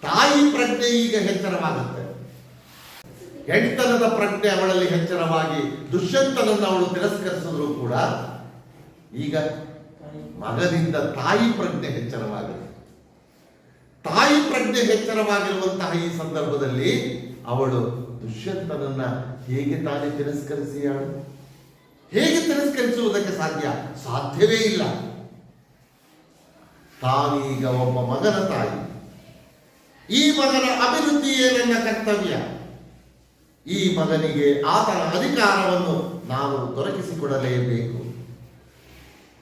ತಾಯಿ ಪ್ರಜ್ಞೆ ಈಗ ಎಚ್ಚರವಾಗುತ್ತೆ. ಹೆಣ್ತನದ ಪ್ರಜ್ಞೆ ಅವಳಲ್ಲಿ ಎಚ್ಚರವಾಗಿ ದುಷ್ಯಂತನನ್ನು ಅವಳು ತಿರಸ್ಕರಿಸಿದ್ರು ಕೂಡ ಈಗ ಮಗನಿಂದ ತಾಯಿ ಪ್ರಜ್ಞೆ ಎಚ್ಚರವಾಗುತ್ತೆ. ತಾಯಿ ಪ್ರಜ್ಞೆ ಎಚ್ಚರವಾಗಿರುವಂತಹ ಈ ಸಂದರ್ಭದಲ್ಲಿ ಅವಳು ದುಷ್ಯಂತನನ್ನ ಹೇಗೆ ತಾನೇ ತಿರಸ್ಕರಿಸಿಯಾಳು? ಹೇಗೆ ತಿರಸ್ಕರಿಸುವುದಕ್ಕೆ ಸಾಧ್ಯವೇ ಇಲ್ಲ. ತಾನೀಗ ಒಬ್ಬ ಮಗನ ತಾಯಿ. ಈ ಮಗನ ಅಭಿವೃದ್ಧಿಯೇ ನನ್ನ ಕರ್ತವ್ಯ. ಈ ಮಗನಿಗೆ ಆತನ ಅಧಿಕಾರವನ್ನು ನಾನು ದೊರಕಿಸಿಕೊಡಲೇಬೇಕು.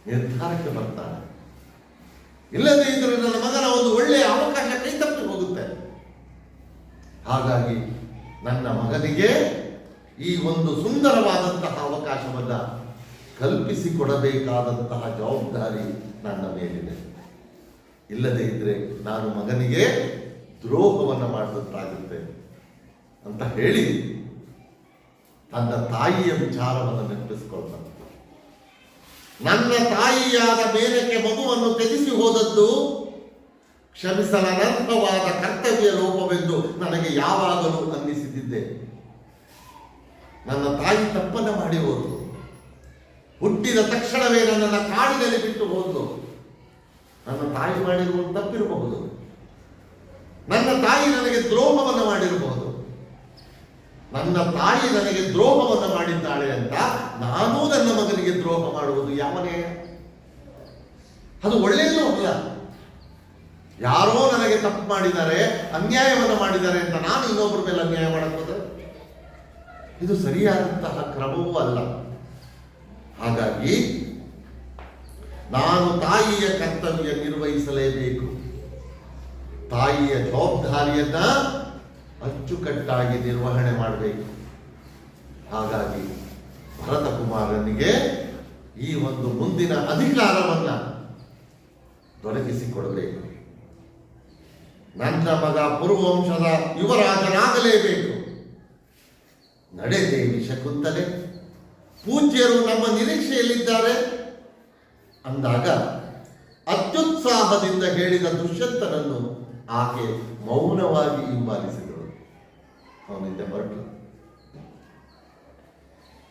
ನಿರ್ಧಾರಕ್ಕೆ ಬರ್ತಾನೆ. ಇಲ್ಲದೇ ಇದ್ದರೆ ನನ್ನ ಮಗನ ಒಂದು ಒಳ್ಳೆಯ ಅವಕಾಶ ಕೈತಪ್ಪಿ ಹೋಗುತ್ತೆ. ಹಾಗಾಗಿ ನನ್ನ ಮಗನಿಗೆ ಈ ಒಂದು ಸುಂದರವಾದಂತಹ ಅವಕಾಶವನ್ನು ಕಲ್ಪಿಸಿಕೊಡಬೇಕಾದಂತಹ ಜವಾಬ್ದಾರಿ ನನ್ನ ಮೇಲಿದೆ. ಇಲ್ಲದೇ ಇದ್ರೆ ನಾನು ಮಗನಿಗೆ ದ್ರೋಹವನ್ನು ಮಾಡಿದಂತಾಗುತ್ತೆ ಅಂತ ಹೇಳಿ ತನ್ನ ತಾಯಿಯ ವಿಚಾರವನ್ನು ನೆನಪಿಸಿಕೊಳ್ತಾನೆ. ನನ್ನ ತಾಯಿಯಾದ ಮೇಲಕ್ಕೆ ಮಗುವನ್ನು ತ್ಯಜಿಸಿ ಹೋದದ್ದು ಕ್ಷಮಿಸಲನರ್ಹವಾದ ಕರ್ತವ್ಯ ಲೋಪವೆಂದು ನನಗೆ ಯಾವಾಗಲೂ ಅನ್ನಿಸಿದ್ದೆ. ನನ್ನ ತಾಯಿ ತಪ್ಪನ್ನು ಮಾಡಿ ಹೋದ್ರು. ಹುಟ್ಟಿದ ತಕ್ಷಣವೇ ನನ್ನನ್ನು ಕಾಡಿನಲ್ಲಿ ಬಿಟ್ಟು ಹೋದ್ರು. ನನ್ನ ತಾಯಿ ಮಾಡಿರುವುದು ತಪ್ಪಿರಬಹುದು. ನನ್ನ ತಾಯಿ ನನಗೆ ದ್ರೋಹವನ್ನು ಮಾಡಿರಬಹುದು. ನನ್ನ ತಾಯಿ ನನಗೆ ದ್ರೋಹವನ್ನು ಮಾಡಿದ್ದಾಳೆ ಅಂತ ನಾನೂ ನನ್ನ ಮಗನಿಗೆ ದ್ರೋಹ ಮಾಡುವುದು ಯಾವನೇ? ಅದು ಒಳ್ಳೆಯದು ಅಲ್ಲ. ಯಾರೋ ನನಗೆ ತಪ್ಪು ಮಾಡಿದ್ದಾರೆ, ಅನ್ಯಾಯವನ್ನು ಮಾಡಿದ್ದಾರೆ ಅಂತ ನಾನು ಇನ್ನೊಬ್ಬರ ಮೇಲೆ ಅನ್ಯಾಯ ಮಾಡುತ್ತದೆ ಇದು ಸರಿಯಾದಂತಹ ಕ್ರಮವೂ ಅಲ್ಲ. ಹಾಗಾಗಿ ನಾನು ತಾಯಿಯ ಕರ್ತವ್ಯ ನಿರ್ವಹಿಸಲೇಬೇಕು. ತಾಯಿಯ ಜವಾಬ್ದಾರಿಯನ್ನ ಅಚ್ಚುಕಟ್ಟಾಗಿ ನಿರ್ವಹಣೆ ಮಾಡಬೇಕು. ಹಾಗಾಗಿ ಭರತ ಕುಮಾರನಿಗೆ ಈ ಒಂದು ಮುಂದಿನ ಅಧಿಕಾರವನ್ನ ದೊರಕಿಸಿಕೊಡಬೇಕು. ನನ್ನ ಮಗ ಪುರುವಂಶದ ಯುವರಾಜನಾಗಲೇಬೇಕು. ನಡೆದೇವಿ ಶಕುಂತಲೆ, ಪೂಜ್ಯರು ನಮ್ಮ ನಿರೀಕ್ಷೆಯಲ್ಲಿದ್ದಾರೆ ಅಂದಾಗ ಅತ್ಯುತ್ಸಾಹದಿಂದ ಹೇಳಿದ ದುಷ್ಯಂತನನ್ನು ಆಕೆ ಮೌನವಾಗಿ ಹಿಂಬಾಲಿಸಿದಳು. ಅವನಿಂದ ಹೊರಟು.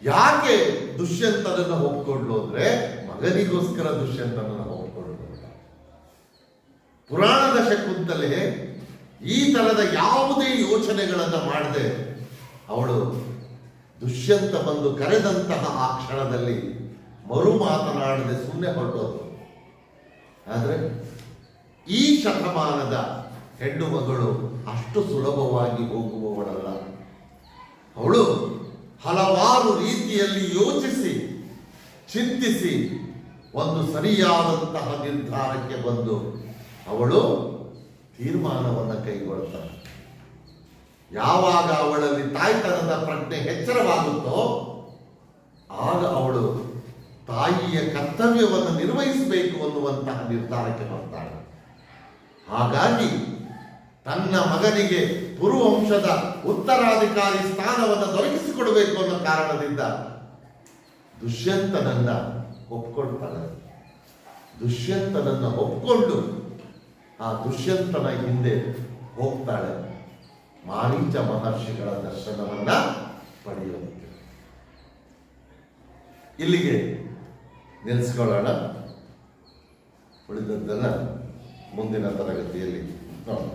ಯಾಕೆ ದುಷ್ಯಂತನನ್ನು ಒಪ್ಪಿಕೊಳ್ಳು ಅಂದ್ರೆ ಮಗನಿಗೋಸ್ಕರ ದುಷ್ಯಂತನನ್ನು ಒಪ್ಪಿಕೊಳ್ಳು. ಪುರಾಣದ ಶಕುಂತಲೆ ಈ ತರದ ಯಾವುದೇ ಯೋಚನೆಗಳನ್ನು ಮಾಡದೆ ಅವಳು ದುಷ್ಯಂತ ಬಂದು ಕರೆದಂತಹ ಆ ಕ್ಷಣದಲ್ಲಿ ಮರು ಮಾತನಾಡದೆ ಸುಮ್ಮನೆ ಹೊರಟೋದು. ಆದರೆ ಈ ಶತಮಾನದ ಹೆಣ್ಣು ಮಗಳು ಅಷ್ಟು ಸುಲಭವಾಗಿ ಹೋಗುವವಳಲ್ಲ. ಅವಳು ಹಲವಾರು ರೀತಿಯಲ್ಲಿ ಯೋಚಿಸಿ ಚಿಂತಿಸಿ ಒಂದು ಸರಿಯಾದಂತಹ ನಿರ್ಧಾರಕ್ಕೆ ಬಂದು ಅವಳು ತೀರ್ಮಾನವನ್ನು ಕೈಗೊಳ್ತಾಳೆ. ಯಾವಾಗ ಅವಳಲ್ಲಿ ತಾಯ್ತನದ ಪ್ರಜ್ಞೆ ಎಚ್ಚರವಾಗುತ್ತೋ ಆಗ ಅವಳು ತಾಯಿಯ ಕರ್ತವ್ಯವನ್ನು ನಿರ್ವಹಿಸಬೇಕು ಅನ್ನುವಂತಹ ನಿರ್ಧಾರಕ್ಕೆ ಬರ್ತಾಳೆ. ಹಾಗಾಗಿ ತನ್ನ ಮಗನಿಗೆ ಪುರುವಂಶದ ಉತ್ತರಾಧಿಕಾರಿ ಸ್ಥಾನವನ್ನು ದೊರಕಿಸಿಕೊಡಬೇಕು ಅನ್ನೋ ಕಾರಣದಿಂದ ದುಷ್ಯಂತನನ್ನ ಒಪ್ಕೊಳ್ತಾಳೆ. ದುಷ್ಯಂತನನ್ನ ಒಪ್ಕೊಂಡು ಆ ದುಷ್ಯಂತನ ಹಿಂದೆ ಹೋಗ್ತಾಳೆ. ಮಾರೀಚ ಮಹರ್ಷಿಗಳ ದರ್ಶನವನ್ನ ಪಡೆಯುತ್ತೆ. ಇಲ್ಲಿಗೆ ನಿಲ್ಲಿಸ್ಕೊಳ್ಳೋಣ. ಉಳಿದದ್ದನ್ನ ಮುಂದಿನ ತರಗತಿಯಲ್ಲಿ ನೋಡೋಣ.